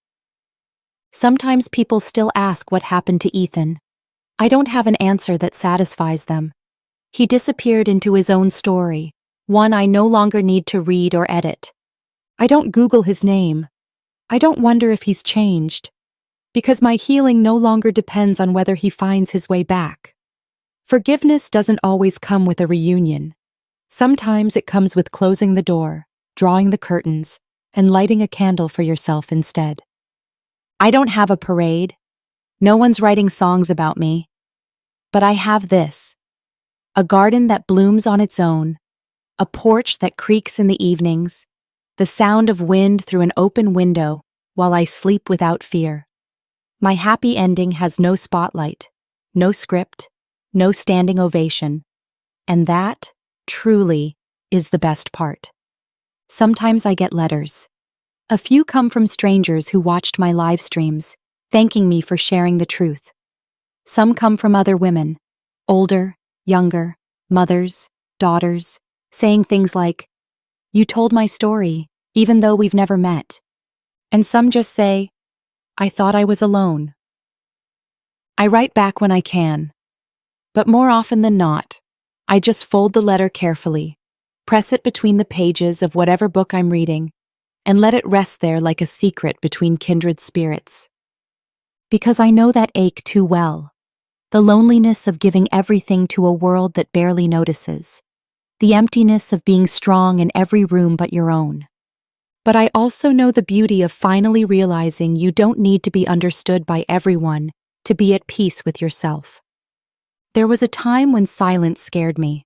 [SPEAKER 1] Sometimes people still ask what happened to Ethan. I don't have an answer that satisfies them. He disappeared into his own story, one I no longer need to read or edit. I don't Google his name. I don't wonder if he's changed, because my healing no longer depends on whether he finds his way back. Forgiveness doesn't always come with a reunion. Sometimes it comes with closing the door, drawing the curtains, and lighting a candle for yourself instead. I don't have a parade. No one's writing songs about me. But I have this: a garden that blooms on its own, a porch that creaks in the evenings, the sound of wind through an open window while I sleep without fear. My happy ending has no spotlight, no script, no standing ovation. And that, truly, is the best part. Sometimes I get letters. A few come from strangers who watched my live streams, thanking me for sharing the truth. Some come from other women, older, younger, mothers, daughters, saying things like, "You told my story, even though we've never met." And some just say, "I thought I was alone." I write back when I can, but more often than not, I just fold the letter carefully, press it between the pages of whatever book I'm reading, and let it rest there like a secret between kindred spirits. Because I know that ache too well. The loneliness of giving everything to a world that barely notices. The emptiness of being strong in every room but your own. But I also know the beauty of finally realizing you don't need to be understood by everyone to be at peace with yourself. There was a time when silence scared me,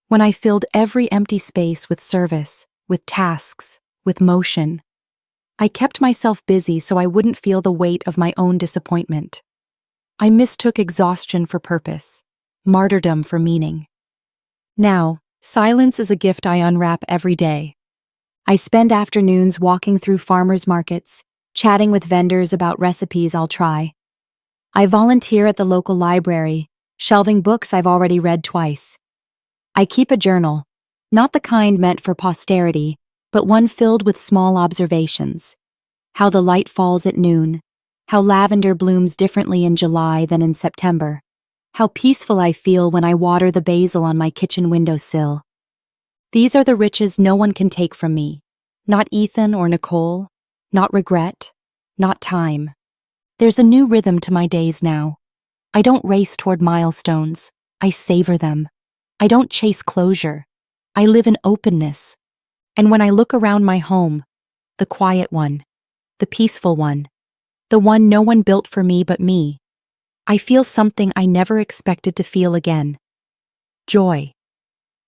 [SPEAKER 1] when I filled every empty space with service, with tasks, with motion. I kept myself busy so I wouldn't feel the weight of my own disappointment. I mistook exhaustion for purpose, martyrdom for meaning. Now, silence is a gift I unwrap every day. I spend afternoons walking through farmers markets, chatting with vendors about recipes I'll try. I volunteer at the local library, shelving books I've already read twice. I keep a journal, not the kind meant for posterity, but one filled with small observations. How the light falls at noon, how lavender blooms differently in July than in September, how peaceful I feel when I water the basil on my kitchen windowsill. These are the riches no one can take from me. Not Ethan or Nicole, not regret, not time. There's a new rhythm to my days now. I don't race toward milestones. I savor them. I don't chase closure. I live in openness. And when I look around my home, the quiet one, the peaceful one, the one no one built for me but me, I feel something I never expected to feel again. Joy.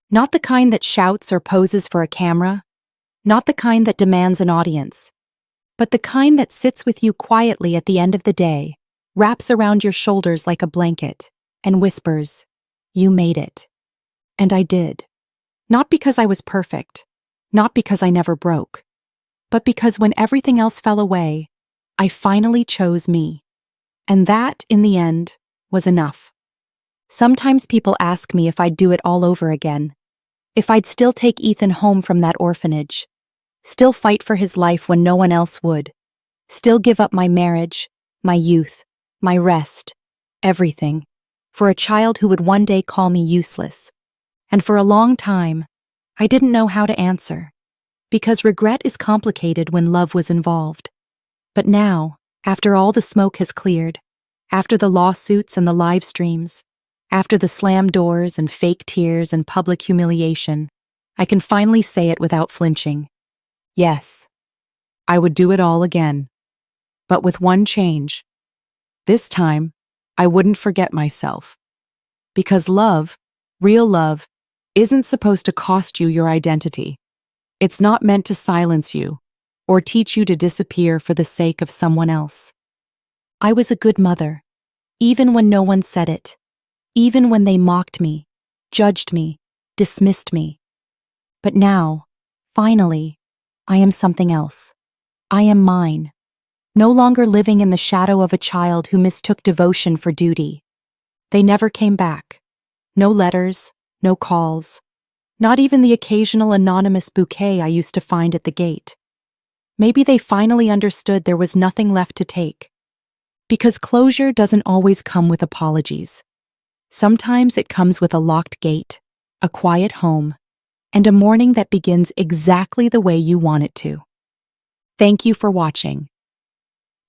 [SPEAKER 1] Not the kind that shouts or poses for a camera, not the kind that demands an audience, but the kind that sits with you quietly at the end of the day, wraps around your shoulders like a blanket, and whispers, "You made it." And I did. Not because I was perfect, not because I never broke, but because when everything else fell away, I finally chose me. And that, in the end, was enough. Sometimes people ask me if I'd do it all over again, if I'd still take Ethan home from that orphanage, still fight for his life when no one else would, still give up my marriage, my youth, my rest, everything, for a child who would one day call me useless. And for a long time, I didn't know how to answer, because regret is complicated when love was involved. But now, after all the smoke has cleared, after the lawsuits and the live streams, after the slammed doors and fake tears and public humiliation, I can finally say it without flinching. Yes, I would do it all again. But with one change. This time, I wouldn't forget myself. Because love, real love, isn't supposed to cost you your identity. It's not meant to silence you or teach you to disappear for the sake of someone else. I was a good mother, even when no one said it, even when they mocked me, judged me, dismissed me. But now, finally, I am something else. I am mine, no longer living in the shadow of a child who mistook devotion for duty. They never came back. No letters, no calls, not even the occasional anonymous bouquet I used to find at the gate. Maybe they finally understood there was nothing left to take. Because closure doesn't always come with apologies. Sometimes it comes with a locked gate, a quiet home, and a morning that begins exactly the way you want it to. Thank you for watching.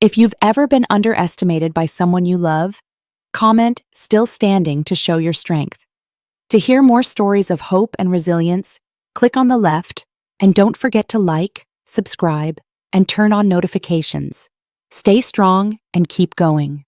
[SPEAKER 1] If you've ever been underestimated by someone you love, comment "Still standing" to show your strength. To hear more stories of hope and resilience, click on the left, and don't forget to like, subscribe, and turn on notifications. Stay strong and keep going.